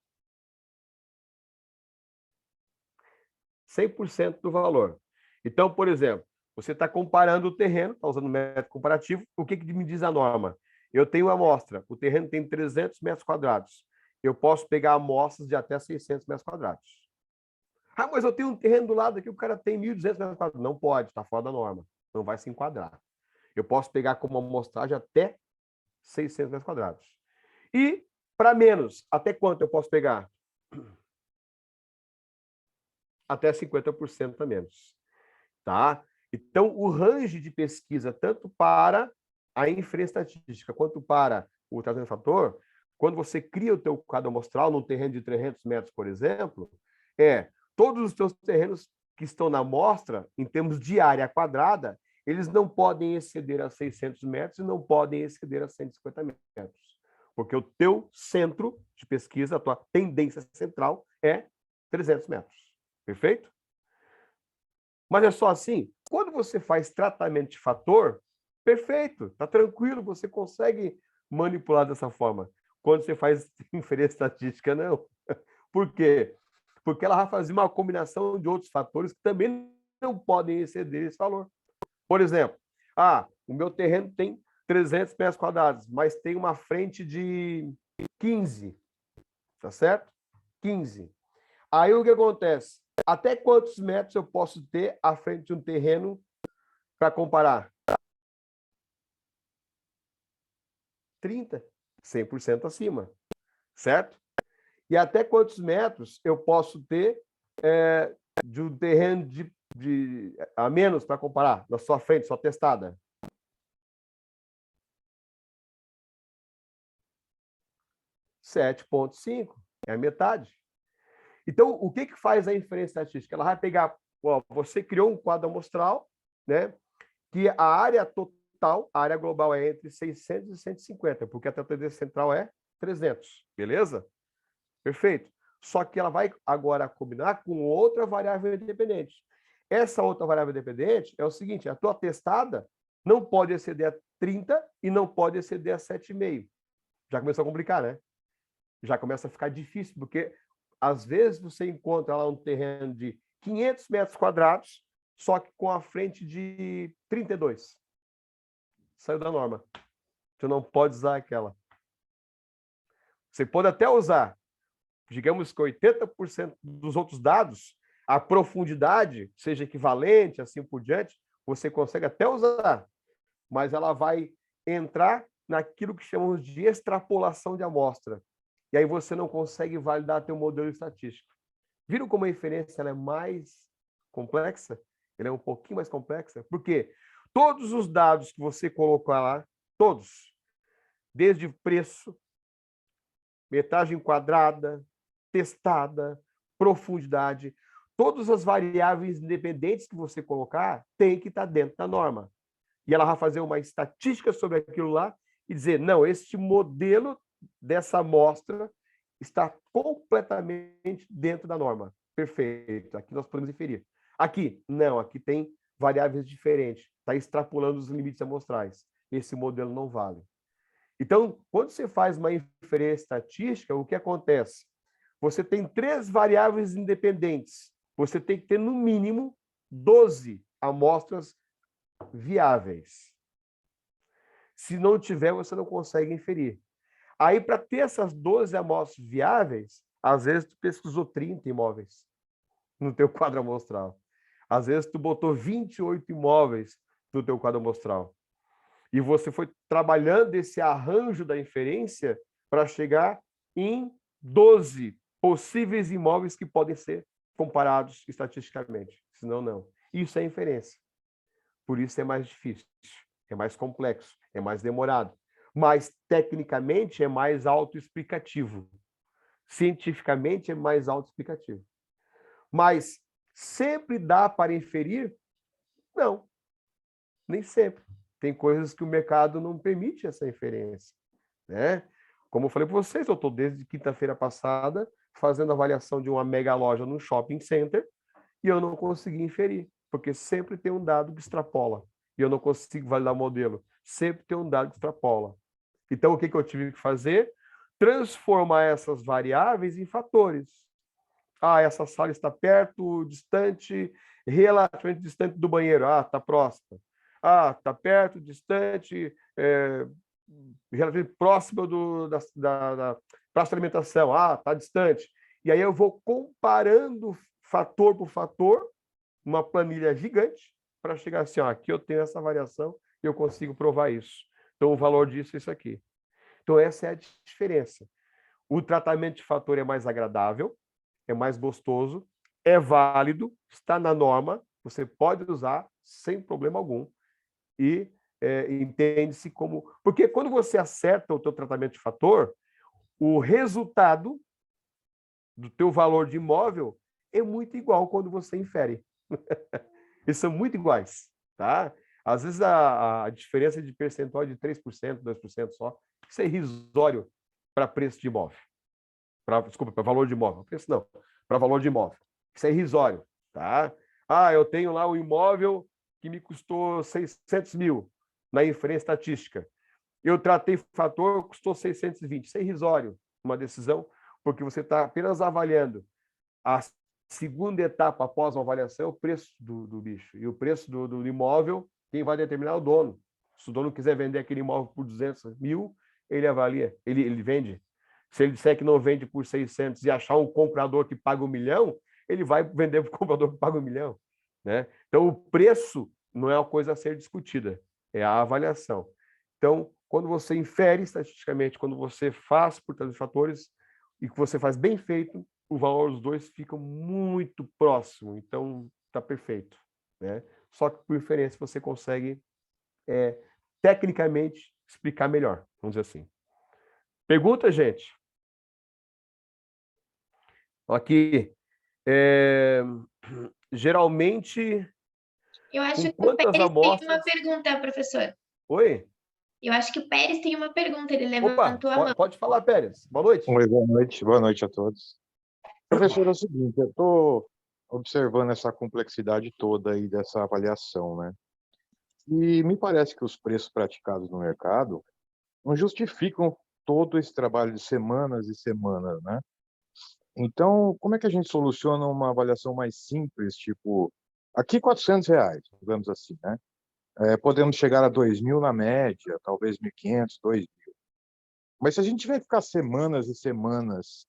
100% do valor. Então, por exemplo, você está comparando o terreno, está usando o método comparativo, o que me diz a norma? Eu tenho uma amostra, o terreno tem 300 metros quadrados. Eu posso pegar amostras de até 600 metros quadrados. Ah, mas eu tenho um terreno do lado aqui, o cara tem 1.200 metros quadrados. Não pode, está fora da norma. Não vai se enquadrar. Eu posso pegar como amostragem até 600 metros quadrados. E, para menos, até quanto eu posso pegar? Até 50% a menos. Tá? Então, o range de pesquisa, tanto para a inferência estatística quanto para o tratamento de fator, quando você cria o teu quadro amostral num terreno de 300 metros, por exemplo, todos os teus terrenos que estão na amostra, em termos de área quadrada, eles não podem exceder a 600 metros e não podem exceder a 150 metros. Porque o teu centro de pesquisa, a tua tendência central é 300 metros. Perfeito? Mas é só assim, quando você faz tratamento de fator, perfeito, tá tranquilo, você consegue manipular dessa forma. Quando você faz inferência estatística, não. Por quê? Porque ela vai fazer uma combinação de outros fatores que também não podem exceder esse valor. Por exemplo, o meu terreno tem 300 metros quadrados, mas tem uma frente de 15, tá certo? 15. Aí o que acontece? Até quantos metros eu posso ter à frente de um terreno para comparar? 30, 100% acima, certo? E até quantos metros eu posso ter de um terreno a menos para comparar, na sua frente, sua testada? 7,5, é a metade. Então, o que faz a inferência estatística? Ela vai pegar, você criou um quadro amostral, né, que a área total, a área global é entre 600 e 150, porque a tendência central é 300, beleza? Perfeito. Só que ela vai agora combinar com outra variável independente. Essa outra variável independente é o seguinte, a tua testada não pode exceder a 30 e não pode exceder a 7,5. Já começou a complicar, né? Já começa a ficar difícil, porque às vezes você encontra lá um terreno de 500 metros quadrados, só que com a frente de 32. Saiu da norma. Você não pode usar aquela. Você pode até usar, digamos que 80% dos outros dados, a profundidade seja equivalente, assim por diante, você consegue até usar, mas ela vai entrar naquilo que chamamos de extrapolação de amostra. E aí você não consegue validar teu modelo estatístico. Viram como a inferência ela é mais complexa? Ela é um pouquinho mais complexa? Por quê? Todos os dados que você colocar lá, todos, desde preço, metragem quadrada, testada, profundidade, todas as variáveis independentes que você colocar tem que estar dentro da norma. E ela vai fazer uma estatística sobre aquilo lá e dizer, não, este modelo dessa amostra está completamente dentro da norma. Perfeito, aqui nós podemos inferir. Aqui, não, aqui tem variáveis diferentes, está extrapolando os limites amostrais. Esse modelo não vale. Então, quando você faz uma inferência estatística, o que acontece? Você tem 3 variáveis independentes. Você tem que ter, no mínimo, 12 amostras viáveis. Se não tiver, você não consegue inferir. Aí, para ter essas 12 amostras viáveis, às vezes tu pesquisou 30 imóveis no teu quadro amostral. Às vezes tu botou 28 imóveis no teu quadro amostral. E você foi trabalhando esse arranjo da inferência para chegar em 12 possíveis imóveis que podem ser comparados estatisticamente. Senão, não. Isso é inferência. Por isso é mais difícil, é mais complexo, é mais demorado. Mas, tecnicamente, é mais autoexplicativo. Cientificamente, é mais autoexplicativo. Mas, sempre dá para inferir? Não, nem sempre. Tem coisas que o mercado não permite essa inferência, né? Como eu falei para vocês, eu estou desde quinta-feira passada fazendo avaliação de uma mega loja no shopping center e eu não consegui inferir, porque sempre tem um dado que extrapola e eu não consigo validar o modelo. Sempre tem um dado que extrapola. Então, o que eu tive que fazer? Transformar essas variáveis em fatores. Ah, essa sala está perto, distante, relativamente distante do banheiro. Ah, está próxima. Ah, está perto, distante, relativamente próximo da praça de alimentação. Ah, está distante. E aí eu vou comparando fator por fator, uma planilha gigante, para chegar assim, ó, aqui eu tenho essa variação e eu consigo provar isso. Então, o valor disso é isso aqui. Então, essa é a diferença. O tratamento de fator é mais agradável, é mais gostoso, é válido, está na norma, você pode usar sem problema algum. E entende-se como... Porque quando você acerta o teu tratamento de fator, o resultado do teu valor de imóvel é muito igual quando você infere. Eles são muito iguais, tá? Às vezes a diferença de percentual é de 3%, 2% só. Isso é irrisório para preço de imóvel. Desculpa, para valor de imóvel. Preço não, para valor de imóvel. Isso é irrisório, tá? Ah, eu tenho lá um imóvel que me custou 600 mil na inferência estatística. Eu tratei fator, custou 620. Isso é irrisório, uma decisão, porque você está apenas avaliando a segunda etapa após uma avaliação, é o preço do bicho. E o preço do imóvel, quem vai determinar é o dono. Se o dono quiser vender aquele imóvel por 200 mil, ele avalia, ele vende. Se ele disser que não vende por 600 e achar um comprador que paga 1 milhão, ele vai vender para o comprador que paga 1 milhão. Né? Então, o preço não é uma coisa a ser discutida, é a avaliação. Então, quando você infere estatisticamente, quando você faz por tantos fatores e que você faz bem feito, o valor dos dois fica muito próximo. Então, está perfeito. Né? Só que, por inferência, você consegue, tecnicamente, explicar melhor, vamos dizer assim. Pergunta, gente? Aqui, geralmente, Eu acho que com o quantas Pérez tem uma amostras... pergunta, professor. Oi? Eu acho que o Pérez tem uma pergunta, ele Opa, levantou a mão. pode falar, Pérez. Boa noite. Oi, boa noite a todos. Professor, é o seguinte, eu estou observando essa complexidade toda aí dessa avaliação, né? E me parece que os preços praticados no mercado não justificam todo esse trabalho de semanas e semanas, né? Então, como é que a gente soluciona uma avaliação mais simples, tipo, aqui R$ 400, digamos assim, né? Podemos chegar a 2.000 na média, talvez 1.500, 2.000. Mas se a gente tiver que ficar semanas e semanas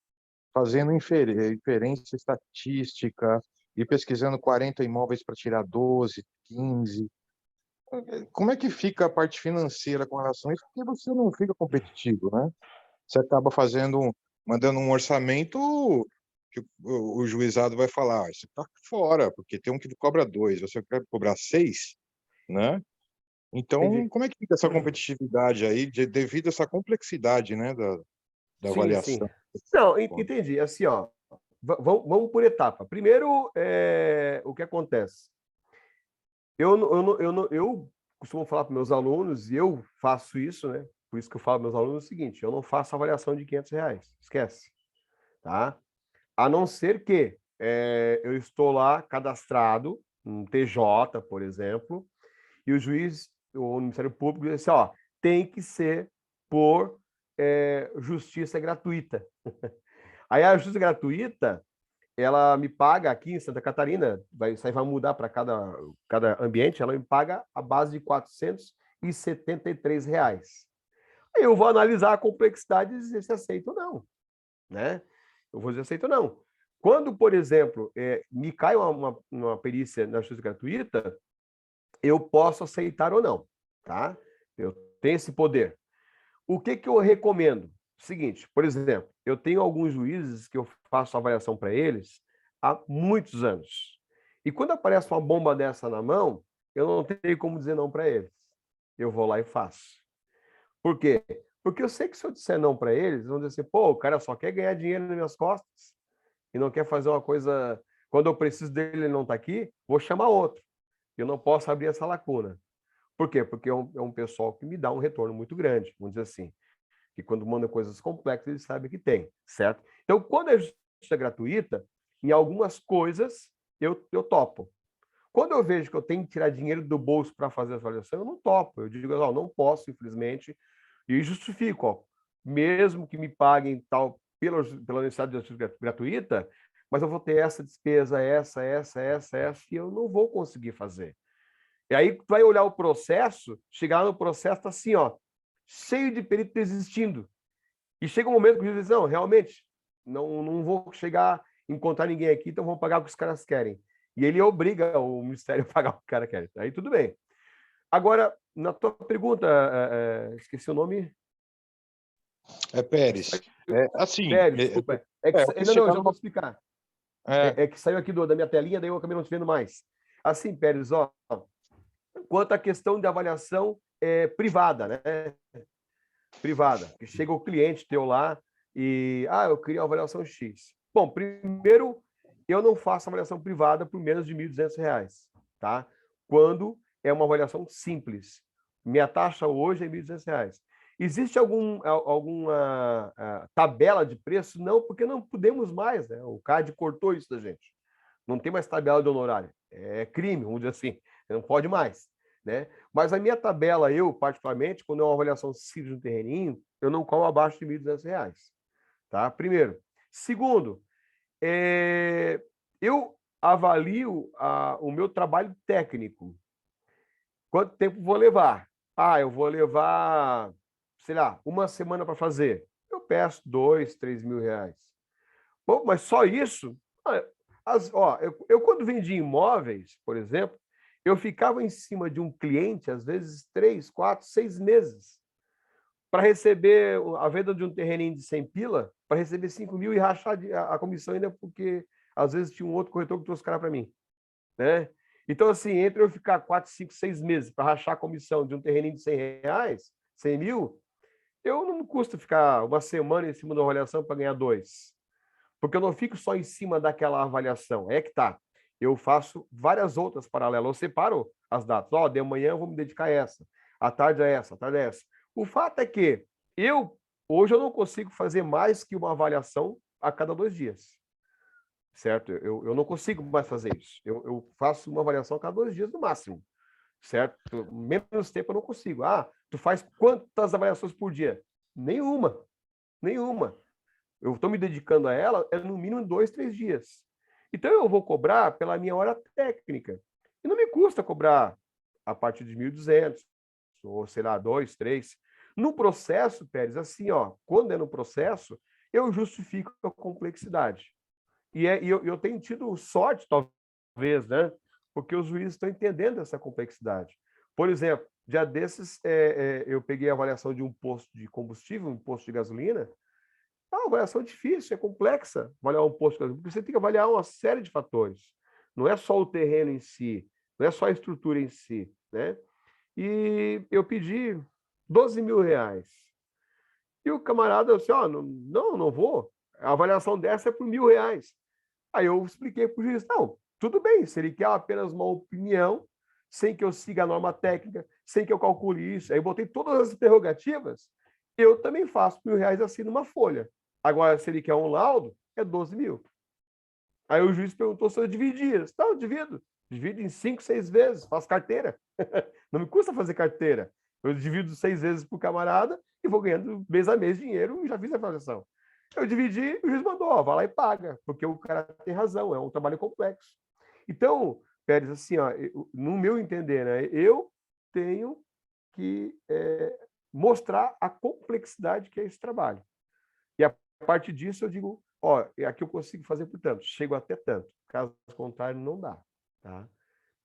fazendo inferência estatística e pesquisando 40 imóveis para tirar 12, 15. Como é que fica a parte financeira com relação a isso? Porque você não fica competitivo, né? Você acaba mandando um orçamento que o juizado vai falar, isso está fora, porque tem um que cobra 2, você quer cobrar 6, né? Então, Entendi. como é que fica essa competitividade aí, devido a essa complexidade, né, da Sim, sim. avaliação? Não, entendi. Assim, ó, vamos por etapa. Primeiro, o que acontece? Eu costumo falar para meus alunos, e eu faço isso, né? Por isso que eu falo para meus alunos o seguinte: eu não faço avaliação de R$ 500, esquece, tá? A não ser que eu estou lá cadastrado, um TJ, por exemplo, e o juiz, o Ministério Público, diz assim: ó, tem que ser por justiça gratuita. Aí a justiça gratuita, ela me paga aqui em Santa Catarina, isso aí vai mudar para cada ambiente, ela me paga a base de R$ 473. Aí eu vou analisar a complexidade e dizer se aceito ou não, né? Eu vou dizer aceito ou não. Quando, por exemplo, me cai uma perícia na justiça gratuita, eu posso aceitar ou não, tá? Eu tenho esse poder. O que eu recomendo? Seguinte, por exemplo, eu tenho alguns juízes que eu faço avaliação para eles há muitos anos. E quando aparece uma bomba dessa na mão, eu não tenho como dizer não para eles. Eu vou lá e faço. Por quê? Porque eu sei que se eu disser não para eles, eles vão dizer assim: pô, o cara só quer ganhar dinheiro nas minhas costas e não quer fazer uma coisa. Quando eu preciso dele, ele não está aqui, vou chamar outro. Eu não posso abrir essa lacuna. Por quê? Porque é um pessoal que me dá um retorno muito grande, vamos dizer assim. Que quando manda coisas complexas, eles sabem que tem, certo? Então, quando é justiça gratuita, em algumas coisas eu topo. Quando eu vejo que eu tenho que tirar dinheiro do bolso para fazer a avaliação, eu não topo. Eu digo: ó, não posso, infelizmente, e justifico, ó, mesmo que me paguem tal pela necessidade de justiça gratuita, mas eu vou ter essa despesa, essa, e eu não vou conseguir fazer. E aí tu vai olhar o processo, chegar no processo tá assim, ó, cheio de perito desistindo. E chega um momento que o juiz diz: não, realmente, não vou chegar a encontrar ninguém aqui, então vou pagar o que os caras querem. E ele obriga o Ministério a pagar o que o cara quer. Aí tudo bem. Agora, na tua pergunta, esqueci o nome. É Pérez. Assim, Pérez, desculpa. Não, já vou explicar. É que saiu aqui da minha telinha, daí eu acabei não te vendo mais. Assim, Pérez, ó, quanto à questão de avaliação privada, né? Privada, que chega o cliente teu lá e, eu queria uma avaliação X. Bom, primeiro, eu não faço avaliação privada por menos de R$ 1.200, tá? Quando é uma avaliação simples. Minha taxa hoje é R$ 1.200. Existe alguma tabela de preço? Não, porque não podemos mais, né? O CAD cortou isso da gente. Não tem mais tabela de honorário. É crime, vamos dizer assim. Não pode mais, né? Mas a minha tabela, eu, particularmente, quando é uma avaliação simples de um terreninho, eu não cobro abaixo de R$ 1.200, tá? Primeiro. Segundo, eu avalio o meu trabalho técnico. Quanto tempo vou levar? Eu vou levar, sei lá, uma semana para fazer. Eu peço R$ 2.000, R$ 3.000. Bom, mas só isso? Eu quando vendi imóveis, por exemplo, eu ficava em cima de um cliente, às vezes 3, 4, 6 meses, para receber a venda de um terreninho de 100 pila, para receber 5.000 e rachar a comissão ainda, porque às vezes tinha um outro corretor que trouxe o cara para mim, né? Então, assim, entre eu ficar 4, 5, 6 meses para rachar a comissão de um terreninho de R$ 100, 100 mil, eu não me custa ficar uma semana em cima da avaliação para ganhar 2. Porque eu não fico só em cima daquela avaliação. É que tá. Eu faço várias outras paralelas. Eu separo as datas. De manhã eu vou me dedicar a essa. À tarde a essa, à tarde a essa. O fato é que hoje eu não consigo fazer mais que uma avaliação a cada 2 dias. Certo? Eu não consigo mais fazer isso. Eu faço uma avaliação a cada 2 dias no máximo. Certo? Menos tempo eu não consigo. Tu faz quantas avaliações por dia? Nenhuma. Nenhuma. Eu estou me dedicando a ela no mínimo 2, 3 dias. Então, eu vou cobrar pela minha hora técnica. E não me custa cobrar a partir de 1.200, ou sei lá, 2, 3. No processo, Pérez, assim, quando é no processo, eu justifico a complexidade. E eu tenho tido sorte, talvez, né? Porque os juízes estão entendendo essa complexidade. Por exemplo, dia desses, eu peguei a avaliação de um posto de combustível, um posto de gasolina. É uma avaliação difícil, é complexa avaliar um posto de gasolina, porque você tem que avaliar uma série de fatores. Não é só o terreno em si, não é só a estrutura em si, né? e eu pedi 12 mil reais. E o camarada disse, ó, não vou. A avaliação dessa é por R$ 1.000. Aí eu expliquei para o juiz, não, tudo bem, se ele quer apenas uma opinião, sem que eu siga a norma técnica, sem que eu calcule isso, aí eu botei todas as interrogativas, eu também faço R$ 1.000 assim numa folha. Agora, se ele quer um laudo, é 12 mil. Aí o juiz perguntou se eu dividia. Não, eu divido. Divido em 5, 6 vezes, faço carteira. Não me custa fazer carteira. Eu divido 6 vezes por camarada e vou ganhando mês a mês dinheiro e já fiz a avaliação. Eu dividi, o juiz mandou, ó, vai lá e paga, porque o cara tem razão, é um trabalho complexo. Então, Pérez, assim, ó, no meu entender, né, eu tenho que mostrar a complexidade que é esse trabalho. E a partir disso eu digo, ó, aqui eu consigo fazer por tanto, chego até tanto. Caso contrário, não dá. Tá?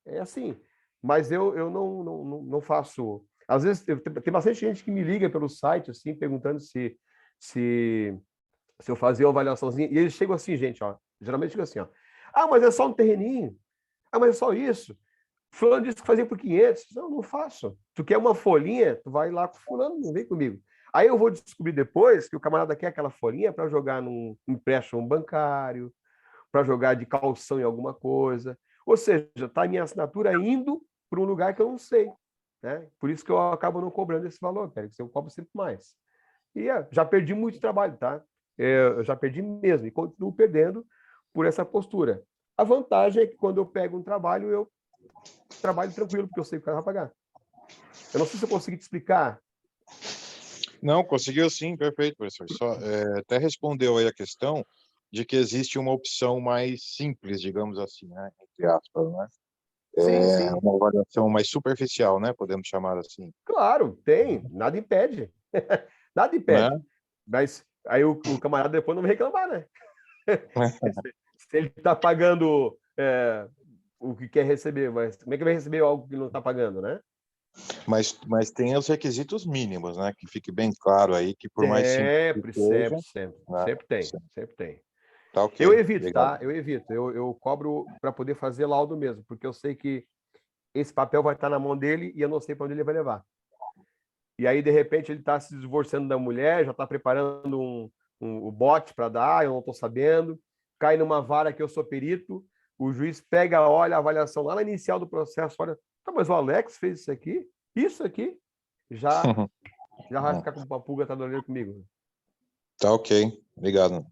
É assim. Mas eu não faço. Às vezes tem bastante gente que me liga pelo site, assim, perguntando se eu fazia uma avaliaçãozinha. E eles chegam assim, gente, ó. Geralmente chegam assim, ó. Ah, mas é só um terreninho. Ah, mas é só isso. Fulano disse que fazia por 500. Não faço. Tu quer uma folhinha? Tu vai lá com fulano, não vem comigo. Aí eu vou descobrir depois que o camarada quer aquela folhinha para jogar num empréstimo bancário, para jogar de calção em alguma coisa. Ou seja, está a minha assinatura indo para um lugar que eu não sei. Né? Por isso que eu acabo não cobrando esse valor, Pérez, eu cobro sempre mais. E já perdi muito trabalho, tá? Eu já perdi mesmo e continuo perdendo por essa postura. A vantagem é que quando eu pego um trabalho, eu trabalho tranquilo, porque eu sei que o cara vai pagar. Eu não sei se eu consegui te explicar. Não, conseguiu sim, perfeito, professor. Só, até respondeu aí a questão de que existe uma opção mais simples, digamos assim, né? Entre aspas, né? Sim. Uma avaliação mais superficial, né? Podemos chamar assim. Claro, tem. Nada impede. Nada impede. Né? Mas aí o camarada depois não vai reclamar, né? Se ele está pagando o que quer receber, mas como é que vai receber algo que não está pagando, né? Mas tem os requisitos mínimos, né? Que fique bem claro aí que por mais simples que seja, né? Sempre tem. Tá ok. Eu evito, Obrigado. tá? Eu evito. Eu cobro para poder fazer laudo mesmo, porque eu sei que esse papel vai estar na mão dele e eu não sei para onde ele vai levar. E aí, de repente, ele está se divorciando da mulher, já está preparando o bote para dar, eu não estou sabendo, cai numa vara que eu sou perito, o juiz pega, olha a avaliação lá na inicial do processo, olha, tá, mas o Alex fez isso aqui, já vai ficar com uma pulga atrás da orelha comigo. Tá ok. Obrigado.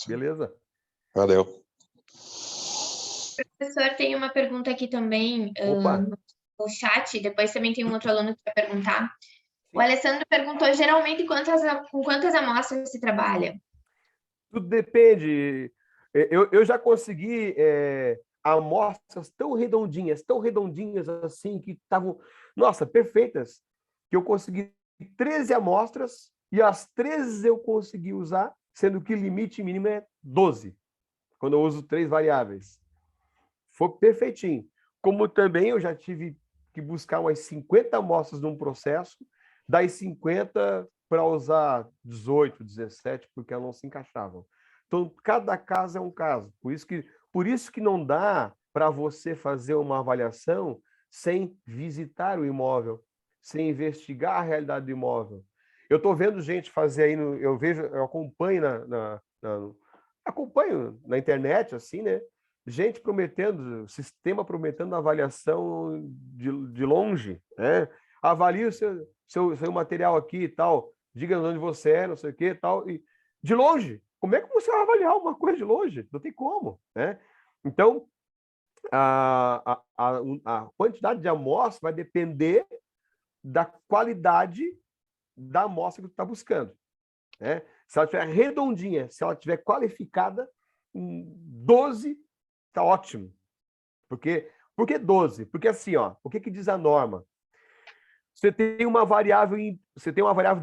Beleza? Valeu. Professor, tem uma pergunta aqui também Opa! no chat, depois também tem um outro aluno que vai perguntar. O Alessandro perguntou, geralmente, com quantas amostras se trabalha? Tudo depende. Eu já consegui amostras tão redondinhas assim, que estavam, nossa, perfeitas, que eu consegui 13 amostras e as 13 eu consegui usar, sendo que o limite mínimo é 12, quando eu uso 3 variáveis. Foi perfeitinho. Como também eu já tive que buscar umas 50 amostras num processo, das 50 para usar 18, 17, porque elas não se encaixavam. Então, cada caso é um caso. Por isso que não dá para você fazer uma avaliação sem visitar o imóvel, sem investigar a realidade do imóvel. Eu estou vendo gente fazer aí, eu acompanho acompanho na internet, assim, né? Gente prometendo, sistema prometendo avaliação de longe, né? Avalie o seu material aqui e tal, diga onde você é, não sei o que e tal, e de longe. Como é que você vai avaliar uma coisa de longe? Não tem como, né? Então, a quantidade de amostra vai depender da qualidade da amostra que você está buscando, né? Se ela estiver redondinha, se ela estiver qualificada, 12 está ótimo. Por que 12? Porque assim, ó, o que diz a norma? Você tem uma variável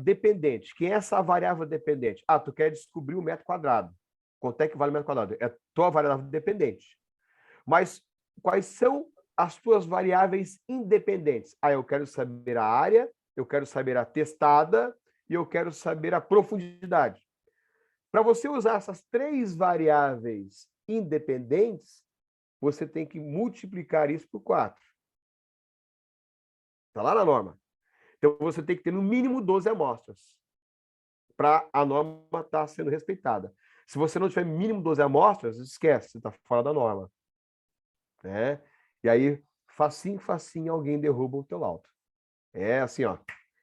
dependente. Quem é essa variável dependente? Ah, tu quer descobrir o metro quadrado. Quanto é que vale o metro quadrado? É a tua variável dependente. Mas quais são as tuas variáveis independentes? Ah, eu quero saber a área, eu quero saber a testada e eu quero saber a profundidade. Para você usar essas 3 variáveis independentes, você tem que multiplicar isso por 4. Está lá na norma. Então, você tem que ter no mínimo 12 amostras para a norma estar sendo respeitada. Se você não tiver mínimo 12 amostras, esquece, você está fora da norma. Né? E aí, facinho, alguém derruba o teu laudo. É assim, ó.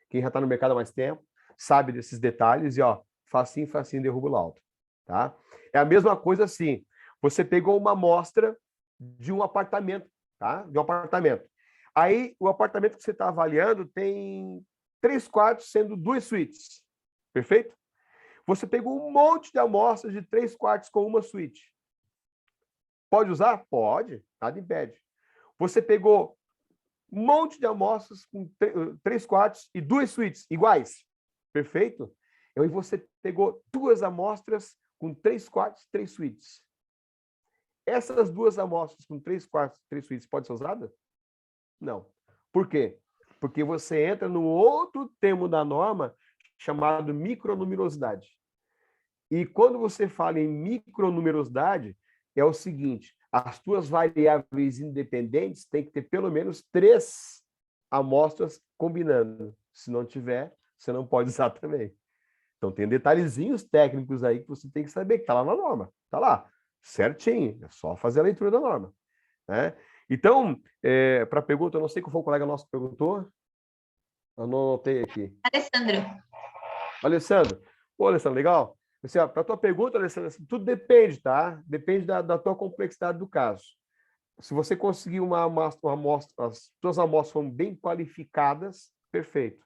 Quem já está no mercado há mais tempo sabe desses detalhes e, ó, facinho, derruba o laudo. Tá? É a mesma coisa assim. Você pegou uma amostra de um apartamento, tá? De um apartamento. Aí, o apartamento que você está avaliando tem 3 quartos, sendo 2 suítes. Perfeito? Você pegou um monte de amostras de 3 quartos com uma suíte. Pode usar? Pode. Nada impede. Você pegou um monte de amostras com 3 quartos e 2 suítes iguais. Perfeito? E aí você pegou 2 amostras com 3 quartos e 3 suítes. Essas 2 amostras com 3 quartos e 3 suítes podem ser usadas? Não. Por quê? Porque você entra no outro termo da norma chamado micronumerosidade. E quando você fala em micronumerosidade, é o seguinte, as tuas variáveis independentes têm que ter pelo menos 3 amostras combinando. Se não tiver, você não pode usar também. Então, tem detalhezinhos técnicos aí que você tem que saber, que está lá na norma. Está lá, certinho. É só fazer a leitura da norma. Né? Então, para a pergunta, eu não sei qual foi o colega nosso que perguntou. Eu não anotei aqui. Alessandro. Pô, Alessandro, legal. Assim, para a tua pergunta, Alessandro, assim, tudo depende, tá? Depende da tua complexidade do caso. Se você conseguir uma amostra, as tuas amostras foram bem qualificadas, perfeito.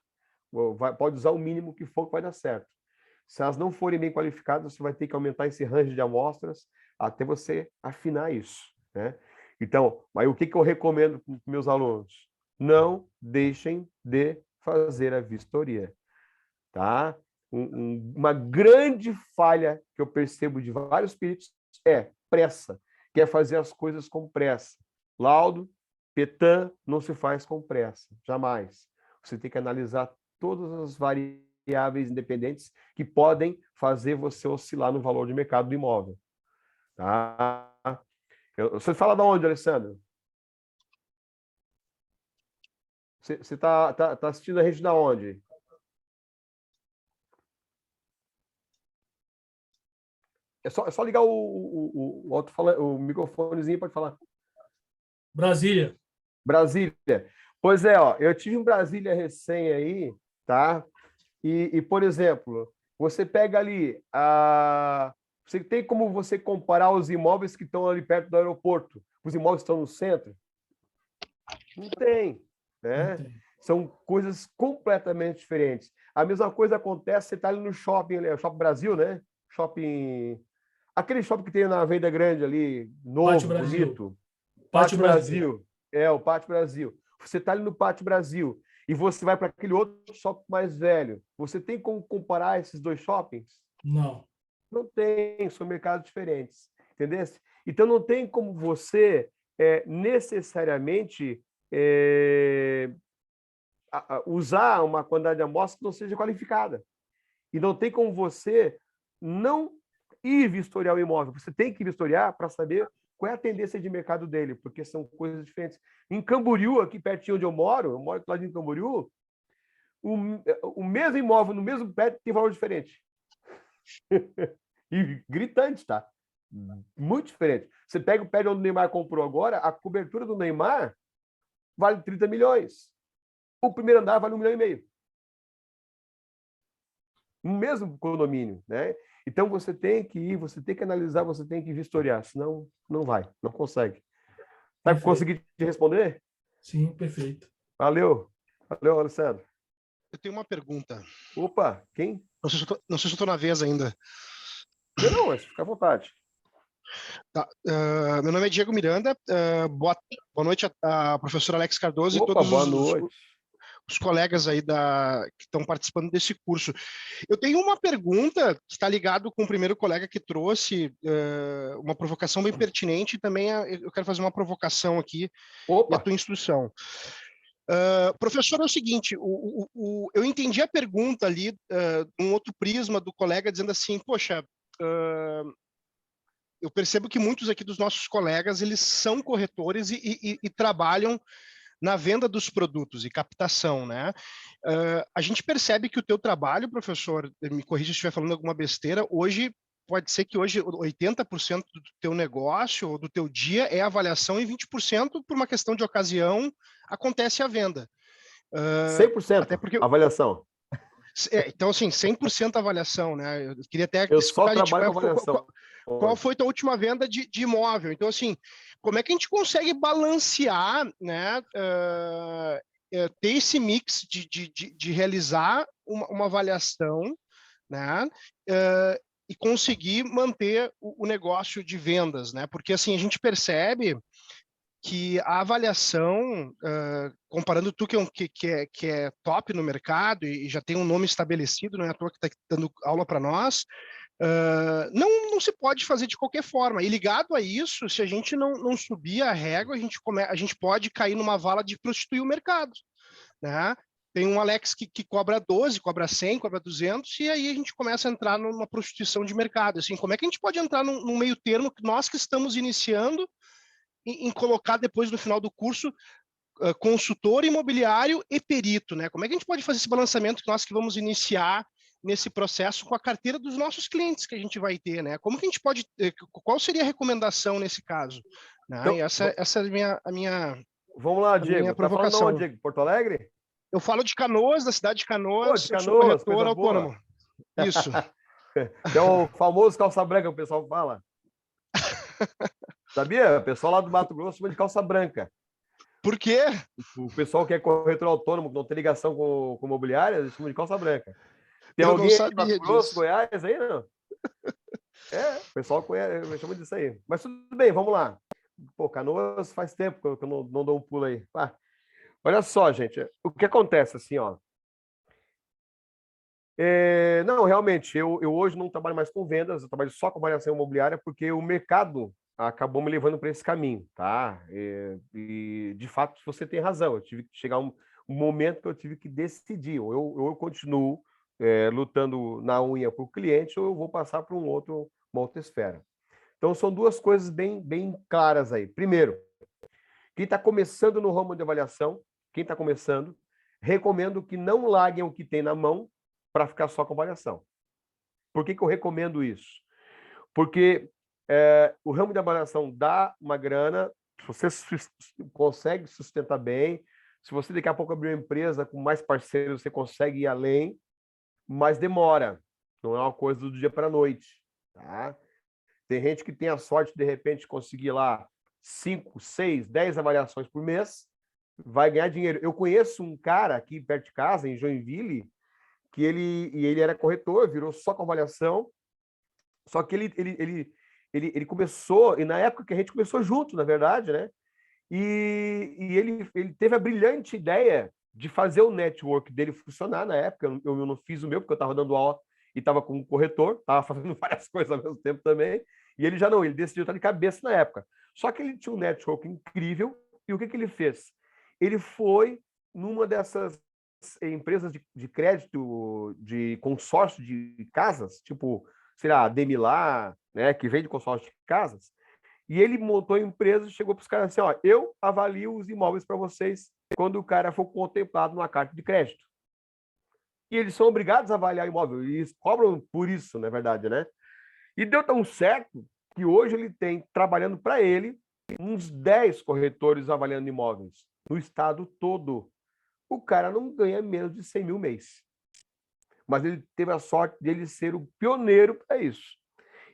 Pode usar o mínimo que for que vai dar certo. Se elas não forem bem qualificadas, você vai ter que aumentar esse range de amostras até você afinar isso. Né? Então, mas o que eu recomendo para os meus alunos? Não deixem de fazer a vistoria. Tá? Uma grande falha que eu percebo de vários peritos é pressa, quer fazer as coisas com pressa. Laudo, PETAM, não se faz com pressa, jamais. Você tem que analisar todas as variáveis independentes que podem fazer você oscilar no valor de mercado do imóvel. Tá? Você fala de onde, Alessandro? Você está assistindo a gente de onde? É só ligar o microfonezinho, pode falar. Brasília. Brasília. Pois é, ó, eu tive em Brasília recém aí, tá? E por exemplo, você pega ali, você tem como você comparar os imóveis que estão ali perto do aeroporto? Os imóveis que estão no centro? Não tem, né? Não tem. São coisas completamente diferentes. A mesma coisa acontece, você está ali no shopping, ali, Shopping Brasil, né? Shopping... Aquele shopping que tem na Avenida Grande ali, novo, Pátio Brasil. bonito. Pátio Brasil. É, o Pátio Brasil. Você está ali no Pátio Brasil e você vai para aquele outro shopping mais velho. Você tem como comparar esses 2 shoppings? Não. Não tem, são mercados diferentes. Entendeu? Então, não tem como você necessariamente usar uma quantidade de amostra que não seja qualificada. E não tem como você não ir vistoriar o imóvel. Você tem que vistoriar para saber qual é a tendência de mercado dele, porque são coisas diferentes. Em Camboriú, aqui pertinho onde eu moro lá em Camboriú, o mesmo imóvel no mesmo prédio tem valor diferente. E gritante, tá? Muito diferente. Você pega o prédio onde o Neymar comprou agora, a cobertura do Neymar vale 30 milhões. O primeiro andar vale 1,5 milhão. No mesmo condomínio, né? Então, você tem que ir, você tem que analisar, você tem que vistoriar, senão não vai, não consegue. Tá conseguindo te responder? Sim, perfeito. Valeu, Alessandro. Eu tenho uma pergunta. Opa, quem? Não sei se eu estou na vez ainda. Não, mas fica à vontade. Tá. Meu nome é Diego Miranda. Boa noite a professor Alex Cardoso Opa, e todos boa noite. os colegas aí que estão participando desse curso. Eu tenho uma pergunta que está ligado com o primeiro colega que trouxe uma provocação bem pertinente e também eu quero fazer uma provocação aqui na tua instrução. Professor, é o seguinte, eu entendi a pergunta ali, um outro prisma do colega dizendo assim, poxa, eu percebo que muitos aqui dos nossos colegas, eles são corretores e trabalham na venda dos produtos e captação, né? A gente percebe que o teu trabalho, professor, me corrija se estiver falando alguma besteira, hoje pode ser que hoje 80% do teu negócio ou do teu dia é avaliação e 20% por uma questão de ocasião acontece a venda. 100% Até porque avaliação. então, assim, 100% avaliação, né? Eu queria até Eu só escutar de ti, trabalho com avaliação. qual foi a tua última venda de imóvel? Então, assim, como é que a gente consegue balancear, né? Ter esse mix de realizar uma avaliação, né? E conseguir manter o negócio de vendas, né? Porque, assim, a gente percebe que a avaliação, comparando tu que é top no mercado e já tem um nome estabelecido, não é à toa que está dando aula para nós, não se pode fazer de qualquer forma. E ligado a isso, se a gente não subir a régua, a gente pode cair numa vala de prostituir o mercado, né? Tem um Alex que cobra 12, cobra 100, cobra 200, e aí a gente começa a entrar numa prostituição de mercado. Assim, como é que a gente pode entrar num meio termo, nós que estamos iniciando, em colocar depois no final do curso consultor imobiliário e perito, né? Como é que a gente pode fazer esse balanceamento que nós que vamos iniciar nesse processo com a carteira dos nossos clientes que a gente vai ter, né? Como que a gente pode, qual seria a recomendação nesse caso? Né? Então, e essa é a minha vamos lá, Diego. Tá falando provocação. onde, Diego? Porto Alegre? Eu falo de Canoas, da cidade de Canoas, De eu sou Canoas, corretor coisa autônomo. boa. Isso. Que é o famoso calça branca, o pessoal fala. Sabia? O pessoal lá do Mato Grosso chama de calça branca. Por quê? O pessoal que é corretor autônomo, que não tem ligação com imobiliária, eles chamam de calça branca. Tem Eu alguém não aí de Mato sabia Grosso, disso. Goiás aí, não? O pessoal conhece, chama disso aí. Mas tudo bem, vamos lá. Pô, Canoas faz tempo que eu não dou um pulo aí. Olha só, gente, o que acontece assim, ó. Não, realmente, eu hoje não trabalho mais com vendas, eu trabalho só com avaliação imobiliária, porque o mercado acabou me levando para esse caminho, tá? E, de fato, você tem razão, eu tive que chegar um momento que eu tive que decidir, ou eu continuo lutando na unha para o cliente, ou eu vou passar para uma outra esfera. Então, são duas coisas bem claras aí. Primeiro, quem está começando no ramo de avaliação, quem está começando, recomendo que não larguem o que tem na mão para ficar só com avaliação. Por que eu recomendo isso? Porque o ramo de avaliação dá uma grana, você consegue sustentar bem, se você daqui a pouco abrir uma empresa com mais parceiros, você consegue ir além, mas demora, não é uma coisa do dia para a noite. Tá? Tem gente que tem a sorte, de repente, conseguir lá 5, 6, 10 avaliações por mês, vai ganhar dinheiro. Eu conheço um cara aqui perto de casa, em Joinville, que ele era corretor, virou só com avaliação, só que ele começou, e na época que a gente começou junto, na verdade, né? E ele teve a brilhante ideia de fazer o network dele funcionar na época. Eu não fiz o meu, porque eu estava dando aula e estava com um corretor, estava fazendo várias coisas ao mesmo tempo também, e ele ele decidiu estar de cabeça na época. Só que ele tinha um network incrível, e o que ele fez? Ele foi numa dessas empresas de crédito, de consórcio de casas, tipo, sei lá, Demilar, né, que vende consórcio de casas, e ele montou a empresa e chegou para os caras assim, ó, eu avalio os imóveis para vocês quando o cara for contemplado numa carta de crédito. E eles são obrigados a avaliar imóvel, e eles cobram por isso, na verdade, né? E deu tão certo que hoje ele tem, trabalhando para ele, uns 10 corretores avaliando imóveis no estado todo. O cara não ganha menos de 100 mil mês. Mas ele teve a sorte de ele ser o pioneiro para isso.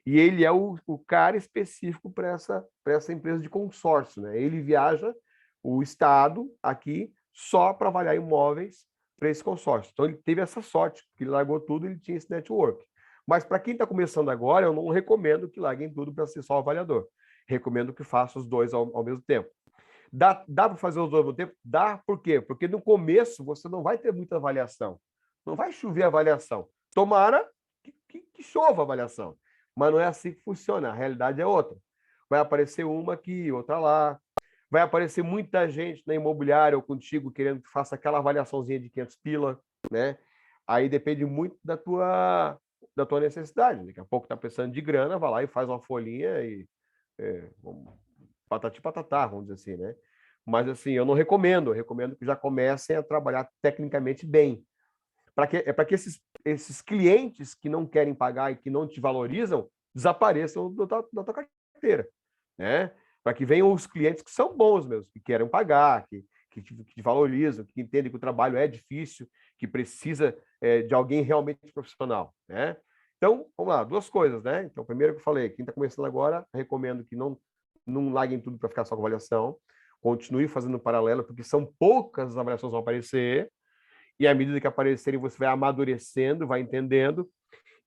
E ele é o cara específico para essa empresa de consórcio, né? Ele viaja o estado aqui só para avaliar imóveis para esse consórcio. Então, ele teve essa sorte, que ele largou tudo, ele tinha esse network. Mas para quem está começando agora, eu não recomendo que larguem tudo para ser só avaliador. Recomendo que faça os dois ao mesmo tempo. Dá para fazer os dois ao mesmo tempo? Dá, por quê? Porque no começo você não vai ter muita avaliação. Não vai chover avaliação. Tomara que chova avaliação. Mas não é assim que funciona. A realidade é outra. Vai aparecer uma aqui, outra lá. Vai aparecer muita gente na imobiliária ou contigo querendo que faça aquela avaliaçãozinha de 500 pila, né? Aí depende muito da tua necessidade. Daqui a pouco está precisando de grana, vai lá e faz uma folhinha e patati patatá, vamos dizer assim, né? mas assim, eu não recomendo. Eu recomendo que já comecem a trabalhar tecnicamente bem. Para que esses clientes que não querem pagar e que não te valorizam desapareçam da tua carteira, né? Para que venham os clientes que são bons mesmo, que querem pagar, que te valorizam, que entendem que o trabalho é difícil, que precisa de alguém realmente profissional, né? Então, vamos lá, duas coisas, né? Então, primeiro que eu falei, quem está começando agora, recomendo que não larguem tudo para ficar só com avaliação, continue fazendo paralelo, porque são poucas as avaliações que vão aparecer, e à medida que aparecerem, você vai amadurecendo, vai entendendo.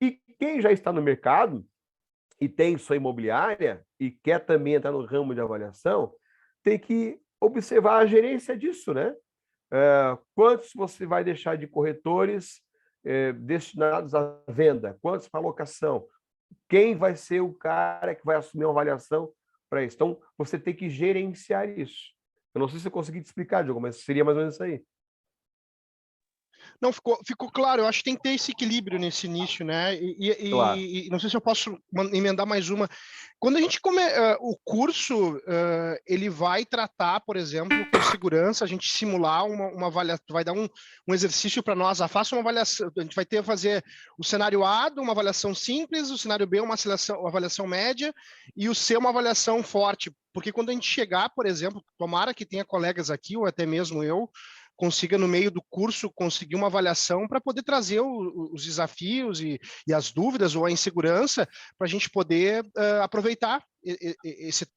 E quem já está no mercado e tem sua imobiliária e quer também entrar no ramo de avaliação, tem que observar a gerência disso, né? Quantos você vai deixar de corretores destinados à venda? Quantos para locação? Quem vai ser o cara que vai assumir uma avaliação para isso? Então, você tem que gerenciar isso. Eu não sei se eu consegui te explicar, Diogo, mas seria mais ou menos isso aí. Não, ficou claro. Eu acho que tem que ter esse equilíbrio nesse início, né? Claro. E não sei se eu posso emendar mais uma. Quando a gente o curso, ele vai tratar, por exemplo, com segurança, a gente simular uma avaliação, vai dar um exercício para nós. Faça uma avaliação, a gente vai fazer o cenário A, uma avaliação simples, o cenário B, uma avaliação média, e o C, uma avaliação forte. Porque quando a gente chegar, por exemplo, tomara que tenha colegas aqui, ou até mesmo eu, consiga, no meio do curso, conseguir uma avaliação para poder trazer os desafios e as dúvidas ou a insegurança para a gente poder aproveitar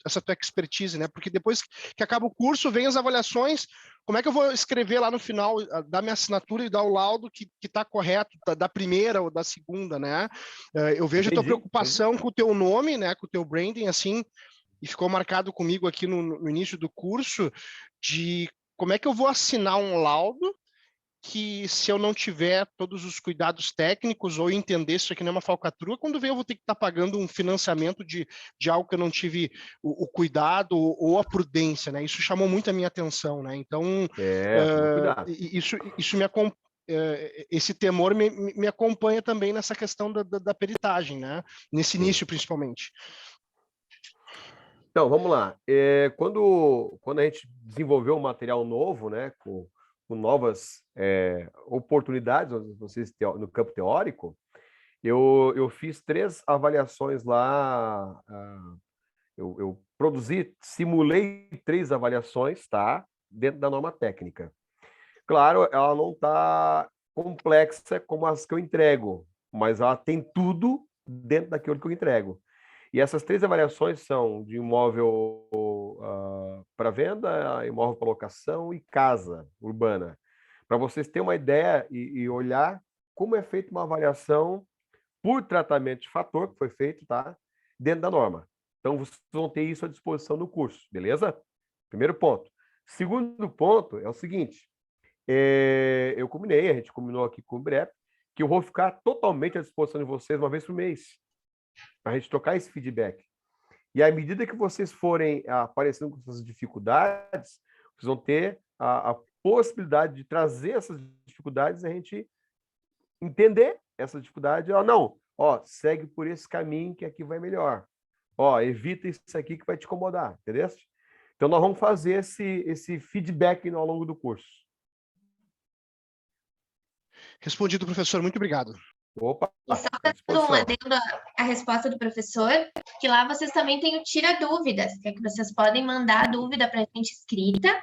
essa tua expertise, né? Porque depois que acaba o curso, vem as avaliações, como é que eu vou escrever lá no final da minha assinatura e dar o laudo que está correto, da primeira ou da segunda, né? Eu vejo a tua preocupação com o teu nome, né? Com o teu branding, assim, e ficou marcado comigo aqui no início do curso, de como é que eu vou assinar um laudo que, se eu não tiver todos os cuidados técnicos ou entender isso aqui não é uma falcatrua, quando vem eu vou ter que estar pagando um financiamento de algo que eu não tive o cuidado ou a prudência, né? Isso chamou muito a minha atenção, né? Então, Cuidado. isso me acompanha. Esse temor me acompanha também nessa questão da peritagem, né? Nesse início, principalmente. Então, vamos lá. Quando a gente desenvolveu um material novo, né, com novas oportunidades no campo teórico, eu fiz 3 avaliações lá. Eu simulei 3 avaliações, tá, dentro da norma técnica. Claro, ela não está complexa como as que eu entrego, mas ela tem tudo dentro daquilo que eu entrego. E essas 3 avaliações são de imóvel para venda, imóvel para locação e casa urbana. Para vocês terem uma ideia e olhar como é feita uma avaliação por tratamento de fator, que foi feito, tá? Dentro da norma. Então, vocês vão ter isso à disposição no curso, beleza? Primeiro ponto. Segundo ponto é o seguinte, a gente combinou aqui com o BREP, que eu vou ficar totalmente à disposição de vocês uma vez por mês, para a gente trocar esse feedback. E à medida que vocês forem aparecendo com essas dificuldades, vocês vão ter a possibilidade de trazer essas dificuldades e a gente entender essa dificuldade. Não, segue por esse caminho que aqui vai melhor. Evita isso aqui que vai te incomodar, entendeu? Então, nós vamos fazer esse feedback ao longo do curso. Respondido, professor. Muito obrigado. Opa, e só dando um adendo a resposta do professor, que lá vocês também têm o Tira Dúvidas, que é que vocês podem mandar a dúvida para a gente escrita,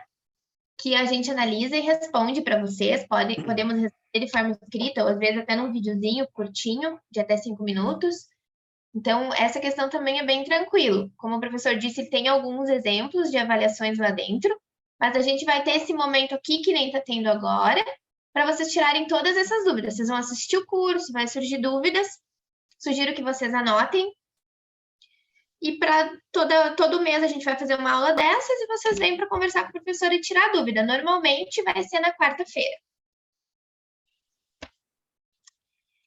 que a gente analisa e responde para vocês. Podemos responder de forma escrita, ou às vezes até num videozinho curtinho, de até 5 minutos. Então, essa questão também é bem tranquilo. Como o professor disse, tem alguns exemplos de avaliações lá dentro, mas a gente vai ter esse momento aqui, que nem está tendo agora, para vocês tirarem todas essas dúvidas. Vocês vão assistir o curso, vai surgir dúvidas, sugiro que vocês anotem. E para todo mês a gente vai fazer uma aula dessas e vocês vêm para conversar com o professor e tirar dúvida. Normalmente vai ser na quarta-feira.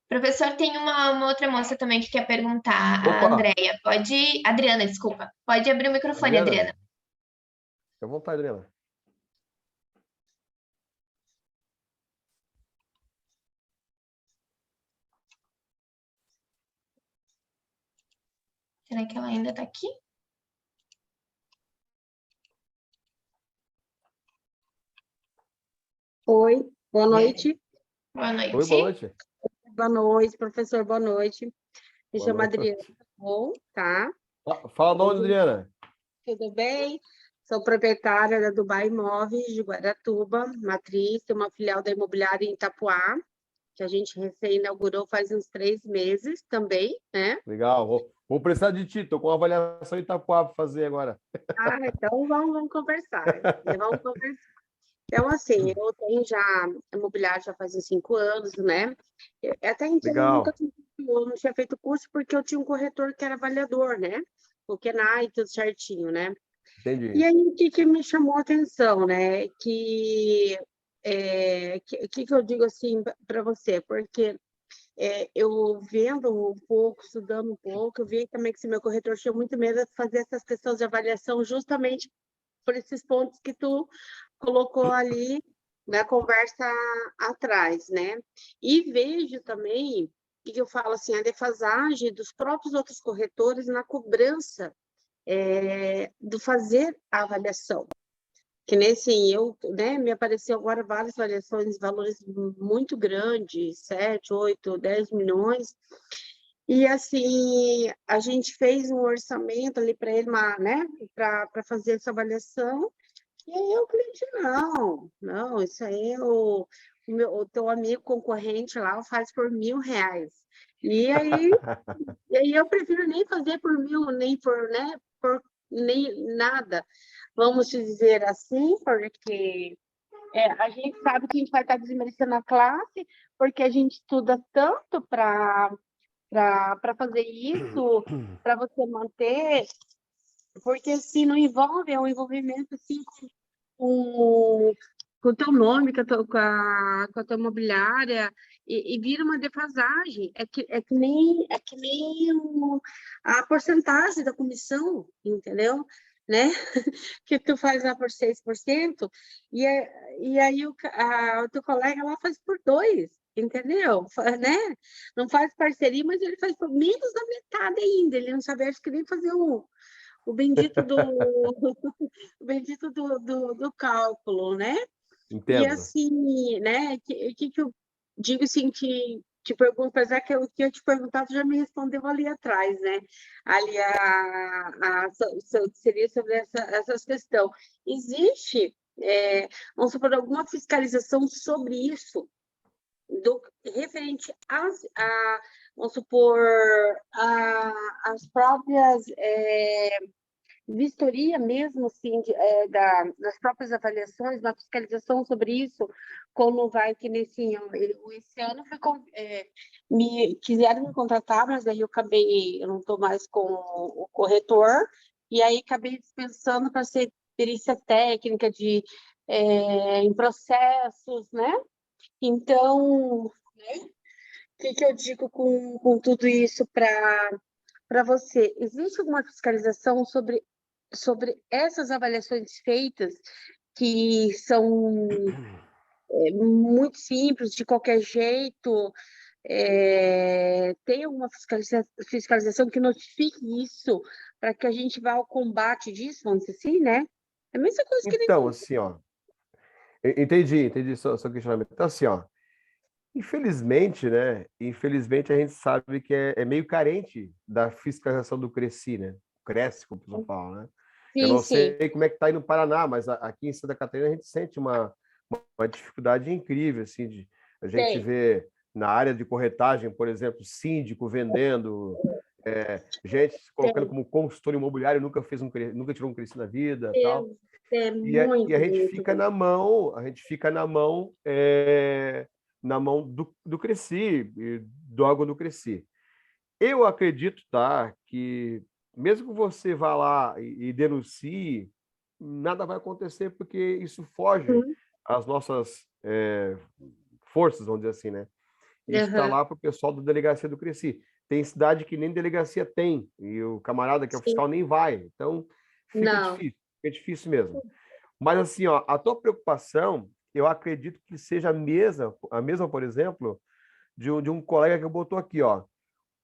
Professor, tem uma outra moça também que quer perguntar, a Andréia. Adriana, desculpa. Pode abrir o microfone, Adriana. Fique à vontade, Adriana. Será que ela ainda está aqui? Oi, boa noite. Boa Oi, noite. boa noite. Boa noite, professor, boa noite. Me Boa chamo noite. Adriana, tá? Fala de onde, Adriana? Tudo bem? Sou proprietária da Dubai Imóveis de Guaratuba, matriz, tem uma filial da imobiliária em Itapuá, que a gente recém-inaugurou faz uns 3 meses também, né? Legal. Vou precisar de ti. Estou com uma avaliação em Itapuá para fazer agora. Ah, então vamos conversar. Vamos conversar. Então, assim, eu tenho já imobiliário já faz uns 5 anos, né? Até então Legal. eu não tinha feito curso porque eu tinha um corretor que era avaliador, né? O Kenai, tudo certinho, né? E Entendi. aí, o que que me chamou a atenção, né? Que eu digo assim para você? Porque eu vendo um pouco, estudando um pouco, eu vi também que esse meu corretor tinha muito medo de fazer essas questões de avaliação justamente por esses pontos que tu colocou ali na conversa atrás, né? E vejo também, que eu falo assim, a defasagem dos próprios outros corretores na cobrança do fazer a avaliação. Que nem assim, né, me apareceu agora várias avaliações, valores muito grandes, 7, 8, 10 milhões, e assim, a gente fez um orçamento ali para ele, né, para fazer essa avaliação, e aí o cliente, não, isso aí o teu amigo concorrente lá faz por R$ 1.000. E aí eu prefiro nem fazer por 1.000, nem por, né, por nem nada, vamos dizer assim, porque a gente sabe que a gente vai estar desmerecendo a classe, porque a gente estuda tanto para fazer isso, para você manter, porque assim, não envolve, é um envolvimento assim com, com o teu nome, com a tua imobiliária, e vira uma defasagem. É que nem a porcentagem da comissão, entendeu? Né? Que tu faz lá por 6%, e aí o teu colega lá faz por 2%. Entendeu? Né? Não faz parceria, mas ele faz por menos da metade ainda. Ele não sabe, acho que nem fazer o bendito do o bendito do cálculo, né? E Entendo. assim, né? Que eu digo assim, que te pergunto, apesar que o que eu te perguntava, tu já me respondeu ali atrás, né? Ali seria sobre essas questões. Existe, vamos supor, alguma fiscalização sobre isso, referente vamos supor, as próprias vistoria mesmo, assim, das próprias avaliações, da fiscalização sobre isso, como vai que esse ano quiseram me contratar, mas aí eu não estou mais com o corretor, e aí acabei dispensando para ser perícia técnica em processos, né? Então, né? O que eu digo com tudo isso para você? Existe alguma fiscalização sobre essas avaliações feitas, que são muito simples, de qualquer jeito? Tem alguma fiscalização que notifique isso para que a gente vá ao combate disso, vamos dizer assim, né? É a mesma coisa que nem Então, assim, ó, entendi seu questionamento. Então, assim, ó, infelizmente, né? Infelizmente a gente sabe que é meio carente da fiscalização do Cresci, né? Cresce, como o pessoal fala, né? Eu sim, não sim. sei como é que tá aí no Paraná, mas aqui em Santa Catarina a gente sente uma dificuldade incrível, assim, de a gente Tem. vê na área de corretagem, por exemplo, síndico vendendo, gente se colocando Tem. como consultor imobiliário, nunca tirou um Cresci na vida, tal. É E a muito, gente muito. fica na mão, na mão do Cresci, e do órgão do Cresci. Eu acredito, tá, que mesmo que você vá lá e denuncie, nada vai acontecer porque isso foge Uhum. às nossas forças, vamos dizer assim, né? Isso está Aham. lá para o pessoal da delegacia do Cresci. Tem cidade que nem delegacia tem, e o camarada que é o Sim. fiscal nem vai. Então, Não. fica difícil mesmo. Mas assim, ó, a tua preocupação, eu acredito que seja a mesma, por exemplo, de um colega que botou aqui, ó.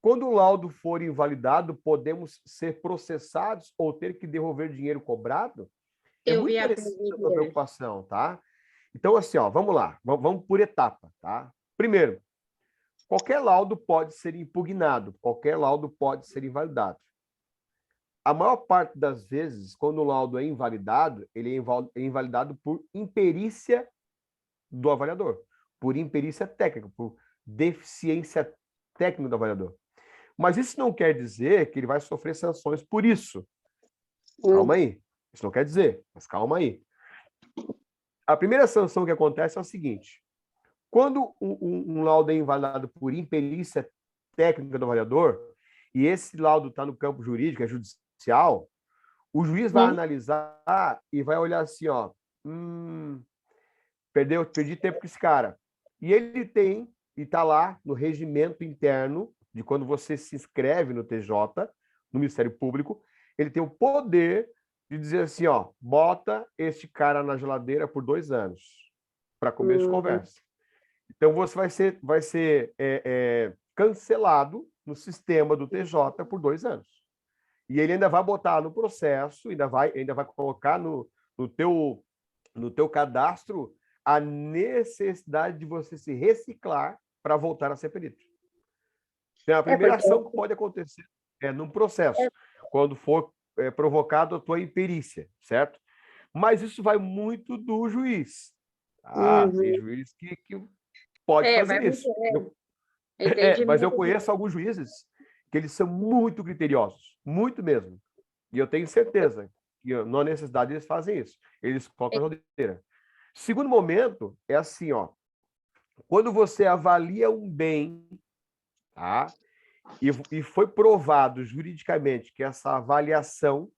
Quando o laudo for invalidado, podemos ser processados ou ter que devolver dinheiro cobrado? É Eu muito vi a parecida a tua pergunta. preocupação, tá? Então, assim, ó, vamos lá, vamos por etapa, tá? Primeiro, qualquer laudo pode ser impugnado, qualquer laudo pode ser invalidado. A maior parte das vezes, quando o laudo é invalidado, ele é invalidado por imperícia do avaliador, por imperícia técnica, por deficiência técnica do avaliador. Mas isso não quer dizer que ele vai sofrer sanções por isso. Calma aí. Isso não quer dizer, mas calma aí. A primeira sanção que acontece é o seguinte: quando um laudo é invalidado por imperícia técnica do avaliador, e esse laudo está no campo jurídico, é judicial, o juiz vai analisar e vai olhar assim, ó, perdi tempo com esse cara. E ele tem, e está lá no regimento interno de quando você se inscreve no TJ, no Ministério Público, ele tem o poder de dizer assim, ó, bota este cara na geladeira por 2 anos, para começo de conversa. Então, você vai ser cancelado no sistema do TJ por 2 anos. E ele ainda vai botar no processo, ainda vai colocar no teu cadastro a necessidade de você se reciclar para voltar a ser perito. Então, a primeira ação que pode acontecer é num processo, quando for provocado a tua imperícia, certo? Mas isso vai muito do juiz. Tem juiz que pode fazer isso. Mas eu conheço alguns juízes que eles são muito criteriosos, muito mesmo. E eu tenho certeza que, na necessidade, eles fazem isso. Eles colocam a geladeira. Segundo momento é assim, ó. Quando você avalia um bem, tá? E foi provado juridicamente que essa avaliação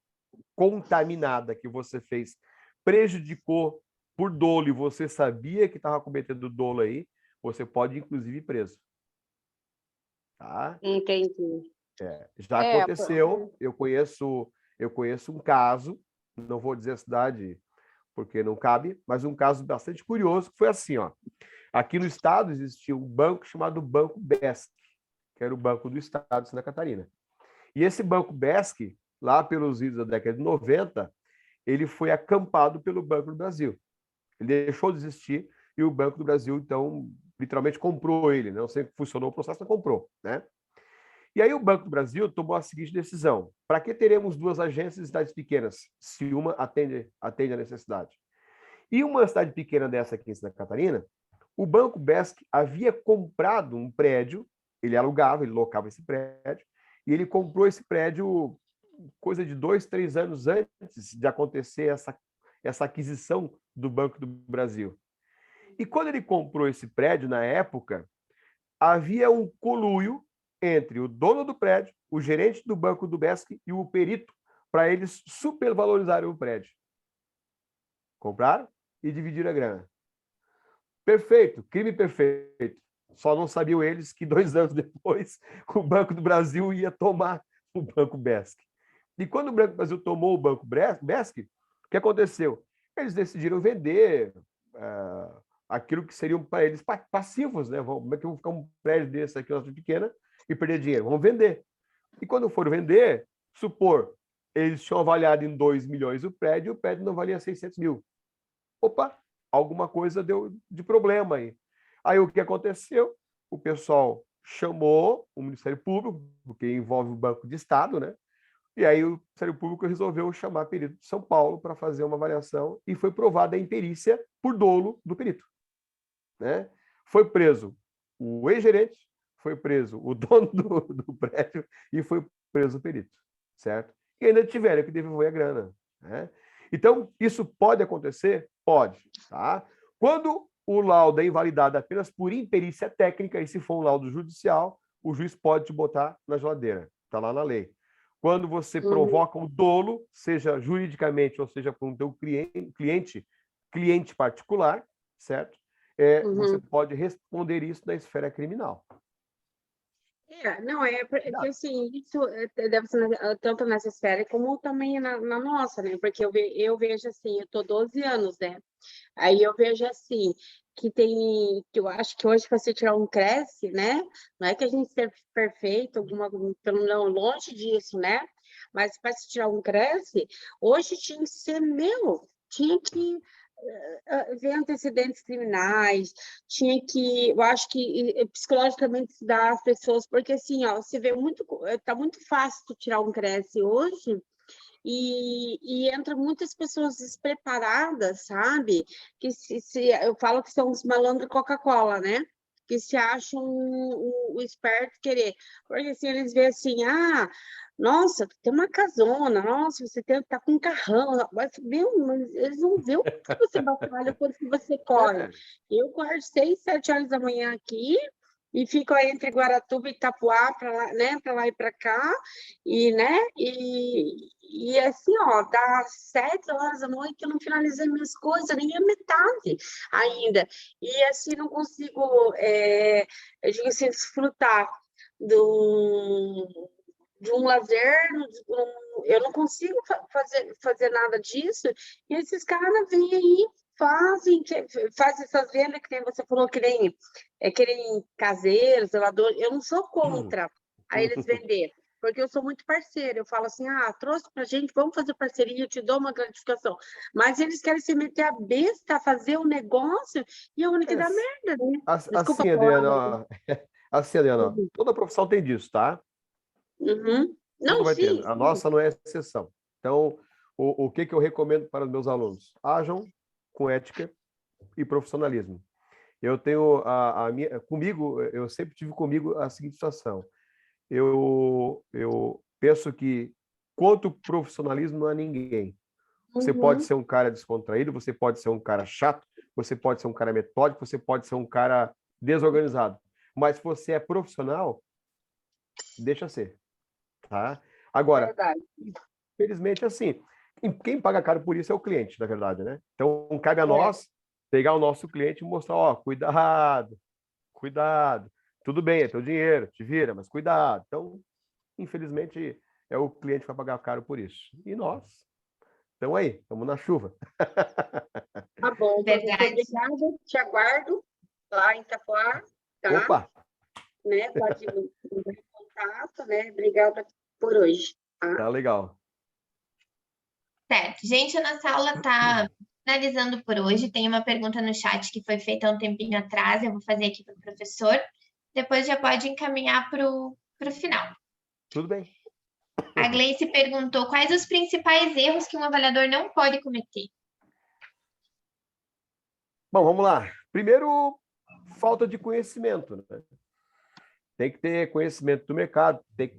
contaminada que você fez prejudicou por dolo e você sabia que estava cometendo dolo aí, você pode, inclusive, ir preso. Tá? Entendi. Já aconteceu, eu conheço um caso, não vou dizer a cidade porque não cabe, mas um caso bastante curioso, que foi assim, ó. Aqui no estado existia um banco chamado Banco BESC, que era o Banco do Estado de Santa Catarina. E esse Banco BESC, lá pelos idos da década de 90, ele foi acampado pelo Banco do Brasil. Ele deixou de existir e o Banco do Brasil, então, literalmente comprou ele. Não sei como funcionou o processo, mas comprou, né? E aí o Banco do Brasil tomou a seguinte decisão: para que teremos 2 agências em cidades pequenas, se uma atende a necessidade? E uma cidade pequena dessa aqui em Santa Catarina, o Banco BESC havia comprado um prédio, ele alugava, ele locava esse prédio, e ele comprou esse prédio coisa de 2, 3 anos antes de acontecer essa aquisição do Banco do Brasil. E quando ele comprou esse prédio, na época, havia um conluio entre o dono do prédio, o gerente do Banco do BESC e o perito, para eles supervalorizarem o prédio. Compraram e dividiram a grana. Perfeito, crime perfeito. Só não sabiam eles que 2 anos depois o Banco do Brasil ia tomar o Banco BESC. E quando o Banco do Brasil tomou o Banco BESC, o que aconteceu? Eles decidiram vender aquilo que seriam para eles passivos, né? Como é que eu vou ficar um prédio desse aqui, uma pequena, e perder dinheiro? Vamos vender. E quando foram vender, supor, eles tinham avaliado em 2 milhões o prédio não valia 600 mil. Opa, alguma coisa deu de problema aí. Aí o que aconteceu? O pessoal chamou o Ministério Público, porque envolve o Banco de Estado, né? E aí o Ministério Público resolveu chamar perito de São Paulo para fazer uma avaliação e foi provada a imperícia por dolo do perito, né? Foi preso o ex-gerente, foi preso o dono do prédio e foi preso o perito, certo? E ainda tiveram que devolver a grana, né? Então, isso pode acontecer? Pode, tá? Quando o laudo é invalidado apenas por imperícia técnica, e se for um laudo judicial, o juiz pode te botar na geladeira, está lá na lei. Quando você provoca um dolo, seja juridicamente ou seja por um teu cliente particular, certo? Você pode responder isso na esfera criminal. Porque assim, isso deve ser tanto nessa esfera como também na nossa, né? Porque eu vejo assim, eu tô 12 anos, né? Aí eu vejo assim, que eu acho que hoje para você tirar um Cresce, né? Não é que a gente seja perfeito, pelo não, longe disso, né? Mas para se tirar um Cresce, hoje tinha que ser tinha que ver antecedentes criminais, tinha que, eu acho que psicologicamente estudar as pessoas, porque assim, ó, você vê muito, tá muito fácil tu tirar um Cresce hoje, e entra muitas pessoas despreparadas, sabe? Que eu falo que são os malandros Coca-Cola, né? Que se acham o esperto querer. Porque assim, eles veem assim, ah, nossa, tu tem uma casona, nossa, você tá com um carrão, mas, meu, mas eles não vê o que você batalha, quanto que você corre. Eu corro 6, 7 horas da manhã aqui, e fico aí entre Guaratuba e Itapuá, para lá, né, para lá e para cá, e, né, e assim, ó, dá 7 horas da noite eu não finalizei minhas coisas, nem a metade ainda. E assim, não consigo, eu digo assim, desfrutar de um lazer, eu não consigo fazer nada disso, e esses caras vêm aí, fazem essas vendas que nem você falou, que nem caseiro, zelador, eu não sou contra a eles vender, porque eu sou muito parceira, eu falo assim, ah, trouxe pra gente, vamos fazer parceria, eu te dou uma gratificação, mas eles querem se meter a besta, fazer um negócio, e é o único que dá merda, né? Desculpa Assim, a palavra. Adriana, assim, Adriana, toda profissão tem disso, tá? Uhum. Tudo Não, vai ter. sim, A sim. nossa não é exceção. Então, o que que eu recomendo para os meus alunos? Ajam com ética e profissionalismo. Eu tenho a minha, comigo, eu sempre tive comigo a seguinte situação. Eu penso que quanto profissionalismo não há ninguém. Você pode Uhum. ser um cara descontraído, você pode ser um cara chato, você pode ser um cara metódico, você pode ser um cara desorganizado. Mas se você é profissional, deixa ser, tá? Agora, Verdade. infelizmente, assim, quem paga caro por isso é o cliente, na verdade, né? Então, cabe a É. nós pegar o nosso cliente e mostrar, ó, cuidado, cuidado. Tudo bem, é teu dinheiro, te vira, mas cuidado. Então, infelizmente, é o cliente que vai pagar caro por isso. E nós, então aí, estamos na chuva. Tá bom, professor, Verdade. obrigada. Te aguardo lá em Itapuá, tá? Opa, Né? Pode entrar em contato, né? Obrigada por hoje, tá? tá legal. Certo. Gente, a nossa aula está finalizando por hoje. Tem uma pergunta no chat que foi feita há um tempinho atrás, eu vou fazer aqui para o professor. Depois já pode encaminhar para o final. Tudo bem. A Gleice perguntou quais os principais erros que um avaliador não pode cometer. Bom, vamos lá. Primeiro, falta de conhecimento, né? Tem que ter conhecimento do mercado, tem que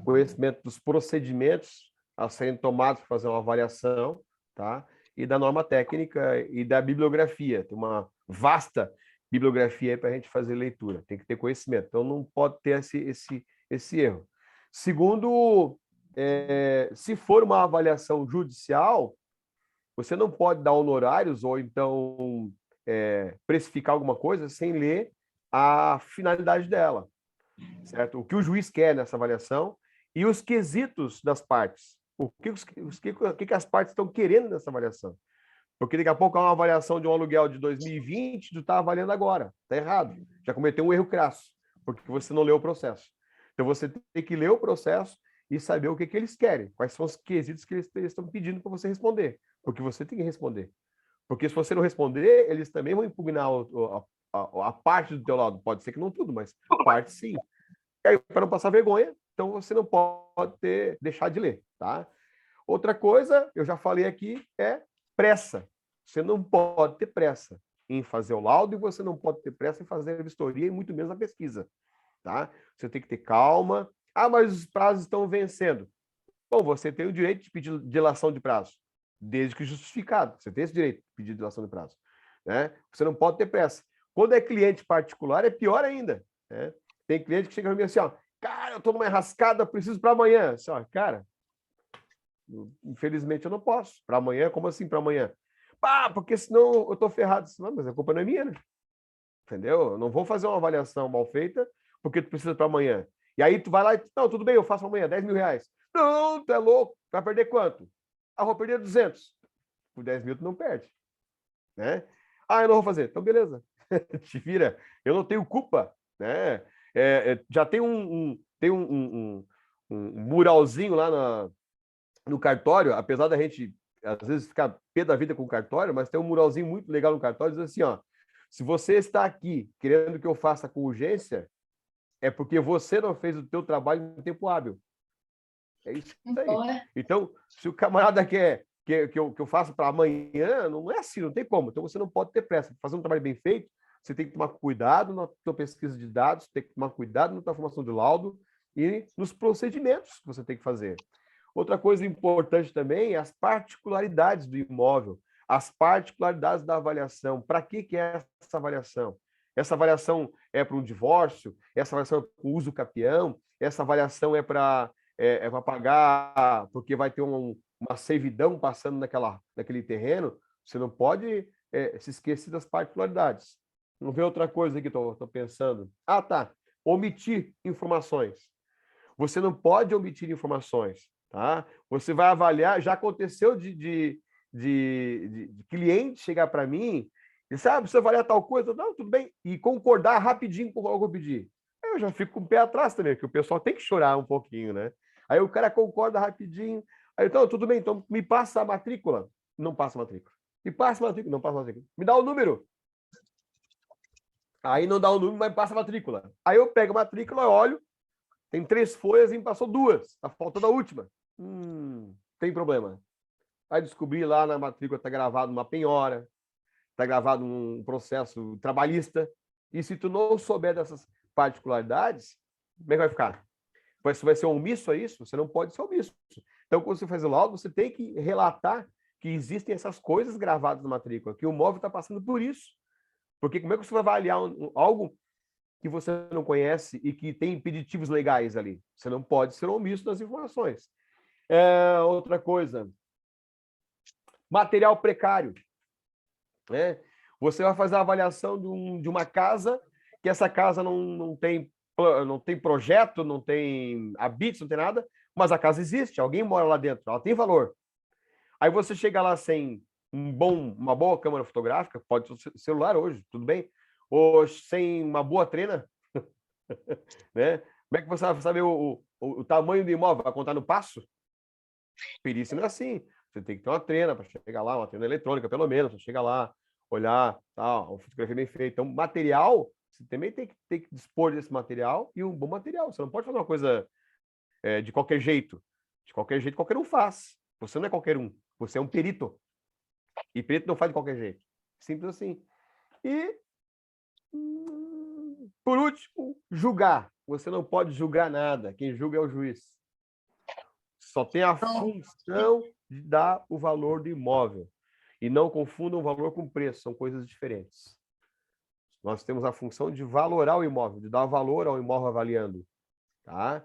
conhecimento dos procedimentos a serem tomados para fazer uma avaliação, tá? E da norma técnica e da bibliografia. Tem uma vasta bibliografia para a gente fazer leitura. Tem que ter conhecimento. Então, não pode ter esse erro. Segundo, se for uma avaliação judicial, você não pode dar honorários ou então precificar alguma coisa sem ler a finalidade dela, certo? O que o juiz quer nessa avaliação e os quesitos das partes. O que as partes estão querendo nessa avaliação. Porque daqui a pouco há uma avaliação de um aluguel de 2020, tu está avaliando agora. Está errado. Já cometeu um erro crasso, porque você não leu o processo. Então, você tem que ler o processo e saber o que eles querem, quais são os quesitos que eles estão pedindo para você responder, porque você tem que responder. Porque se você não responder, eles também vão impugnar a parte do teu lado. Pode ser que não tudo, mas parte sim. E aí, para não passar vergonha, então você não pode deixar de ler, tá? Outra coisa, eu já falei aqui, é pressa. Você não pode ter pressa em fazer o laudo e você não pode ter pressa em fazer a vistoria e muito menos a pesquisa, tá? Você tem que ter calma. Ah, mas os prazos estão vencendo. Bom, você tem o direito de pedir dilação de prazo, desde que justificado. Você tem esse direito de pedir dilação de prazo, né? Você não pode ter pressa. Quando é cliente particular, é pior ainda, né? Tem cliente que chega para mim assim, ó, cara, eu estou numa enrascada, preciso para amanhã. Assim, ó, cara, infelizmente eu não posso. Para amanhã, como assim para amanhã? Pá, porque senão eu estou ferrado. Não, mas a culpa não é minha, né? Entendeu? Eu não vou fazer uma avaliação mal feita porque tu precisa para amanhã. E aí tu vai lá e não, tudo bem, eu faço amanhã, 10 mil reais. Não, tu é louco, tu vai perder quanto? Ah, vou perder 200. Por 10 mil tu não perde, né? Ah, eu não vou fazer. Então, beleza. Te vira. Eu não tenho culpa, né? Já tem um muralzinho lá no cartório, apesar da gente às vezes fica pé da vida com o cartório, mas tem um muralzinho muito legal no cartório, diz assim, ó, se você está aqui querendo que eu faça com urgência, é porque você não fez o teu trabalho em tempo hábil. É isso aí. Boa. Então, se o camarada quer que eu faça para amanhã, não é assim, não tem como. Então, você não pode ter pressa. Para fazer um trabalho bem feito, você tem que tomar cuidado na tua pesquisa de dados, tem que tomar cuidado na tua formação de laudo e nos procedimentos que você tem que fazer. Outra coisa importante também é as particularidades do imóvel, as particularidades da avaliação. Para que é essa avaliação? Essa avaliação é para um divórcio? Essa avaliação é para o uso capião? Essa avaliação é para pagar porque vai ter uma servidão passando naquele terreno? Você não pode se esquecer das particularidades. Não vê outra coisa aqui que eu estou pensando. Ah, tá. Omitir informações. Você não pode omitir informações. Tá? Você vai avaliar. Já aconteceu de cliente chegar para mim e sabe, você avaliar tal coisa, não, tudo bem, e concordar rapidinho com o que eu vou pedir. Aí eu já fico com o pé atrás também, porque o pessoal tem que chorar um pouquinho, né? Aí o cara concorda rapidinho. Aí, então, tudo bem, então me passa a matrícula. Não passa a matrícula. Me passa a matrícula. Não passa a matrícula. Me dá o número. Aí não dá o número, mas passa a matrícula. Aí eu pego a matrícula, olho, tem 3 folhas e me passou 2. Tá faltando a última. Tem problema. Aí descobri lá na matrícula está gravado uma penhora, está gravado um processo trabalhista. E se tu não souber dessas particularidades, como é que vai ficar? Você vai ser omisso a isso? Você não pode ser omisso. Então, quando você faz o laudo, você tem que relatar que existem essas coisas gravadas na matrícula, que o imóvel está passando por isso. Porque como é que você vai avaliar algo que você não conhece e que tem impeditivos legais ali? Você não pode ser omisso das informações. Outra coisa, material precário. Né? Você vai fazer a avaliação de uma casa, que essa casa não tem projeto, não tem habites, não tem nada, mas a casa existe, alguém mora lá dentro, ela tem valor. Aí você chega lá sem uma boa câmera fotográfica, pode ser celular hoje, tudo bem, ou sem uma boa trena, né? Como é que você vai saber o tamanho do imóvel? Vai contar no passo? Perícia não é assim. Você tem que ter uma trena para chegar lá, uma trena eletrônica, pelo menos, para chegar lá, olhar, tal, a fotografia bem feita. Então, material, você também tem que dispor desse material e um bom material. Você não pode fazer uma coisa de qualquer jeito. De qualquer jeito, qualquer um faz. Você não é qualquer um. Você é um perito. E perito não faz de qualquer jeito. Simples assim. E, por último, julgar. Você não pode julgar nada. Quem julga é o juiz. Só tem a função de dar o valor do imóvel. E não confundam valor com preço. São coisas diferentes. Nós temos a função de valorar o imóvel, de dar valor ao imóvel avaliando. Tá?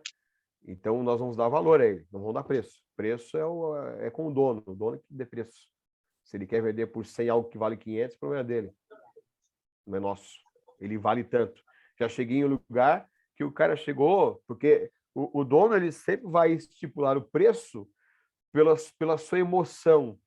Então, nós vamos dar valor a ele, não vamos dar preço. Preço é com o dono que dê preço. Se ele quer vender por 100 algo que vale 500, o problema é dele. Não é nosso. Ele vale tanto. Já cheguei em um lugar que o cara chegou, porque o dono ele sempre vai estipular o preço pela sua emoção,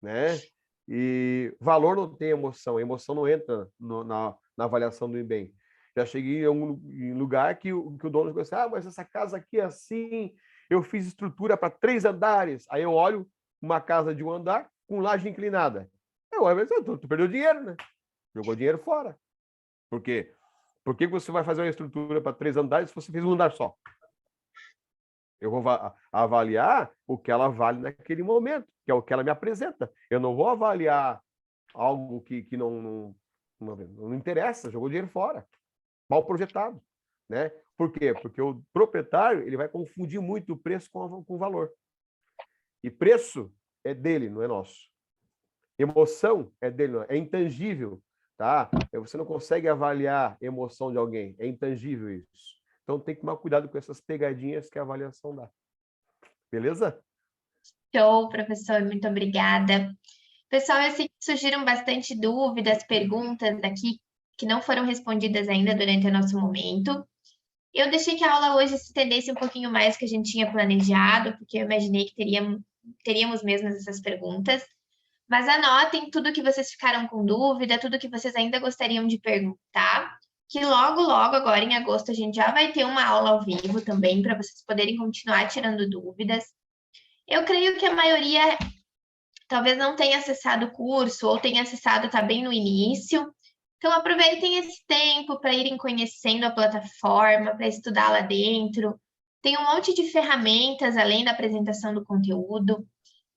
né? E valor não tem emoção, a emoção não entra na avaliação do bem. Já cheguei em um lugar que o dono disse, mas essa casa aqui é assim, eu fiz estrutura para 3 andares. Aí eu olho uma casa de 1 andar com laje inclinada. Eu olho, tu perdeu dinheiro, né? Jogou dinheiro fora. Por quê? Por que você vai fazer uma estrutura para 3 andares se você fez 1 andar só? Eu vou avaliar o que ela vale naquele momento, que é o que ela me apresenta. Eu não vou avaliar algo que não interessa, jogou dinheiro fora. Mal projetado, né? Por quê? Porque o proprietário ele vai confundir muito o preço com o valor. E preço é dele, não é nosso. Emoção é dele, não é intangível, tá? Você não consegue avaliar a emoção de alguém, é intangível isso. Então tem que tomar cuidado com essas pegadinhas que a avaliação dá. Beleza? Show, professor, muito obrigada. Pessoal, eu sei que surgiram bastante dúvidas, perguntas aqui que não foram respondidas ainda durante o nosso momento. Eu deixei que a aula hoje se estendesse um pouquinho mais do que a gente tinha planejado, porque eu imaginei que teríamos mesmo essas perguntas. Mas anotem tudo que vocês ficaram com dúvida, tudo que vocês ainda gostariam de perguntar, que logo, logo, agora em agosto, a gente já vai ter uma aula ao vivo também, para vocês poderem continuar tirando dúvidas. Eu creio que a maioria talvez não tenha acessado o curso ou tenha acessado, tá bem no início. Então, aproveitem esse tempo para irem conhecendo a plataforma, para estudar lá dentro. Tem um monte de ferramentas além da apresentação do conteúdo.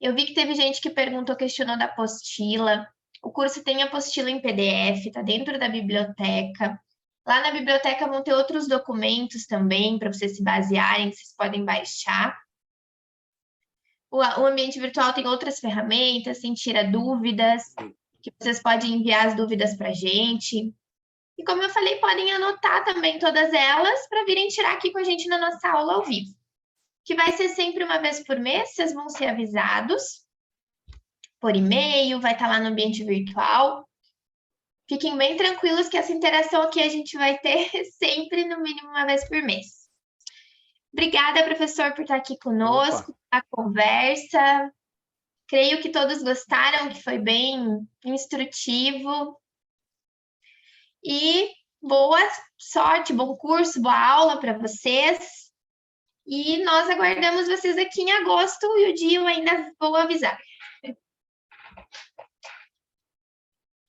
Eu vi que teve gente que questionou da apostila. O curso tem apostila em PDF, está dentro da biblioteca. Lá na biblioteca vão ter outros documentos também para vocês se basearem, que vocês podem baixar. O ambiente virtual tem outras ferramentas, tem tira dúvidas, que vocês podem enviar as dúvidas para a gente. E como eu falei, podem anotar também todas elas para virem tirar aqui com a gente na nossa aula ao vivo. Que vai ser sempre uma vez por mês, vocês vão ser avisados por e-mail, vai estar lá no ambiente virtual. Fiquem bem tranquilos que essa interação aqui a gente vai ter sempre, no mínimo, uma vez por mês. Obrigada, professor, por estar aqui conosco, a conversa. Creio que todos gostaram, que foi bem instrutivo. E boa sorte, bom curso, boa aula para vocês. E nós aguardamos vocês aqui em agosto e o dia eu ainda vou avisar.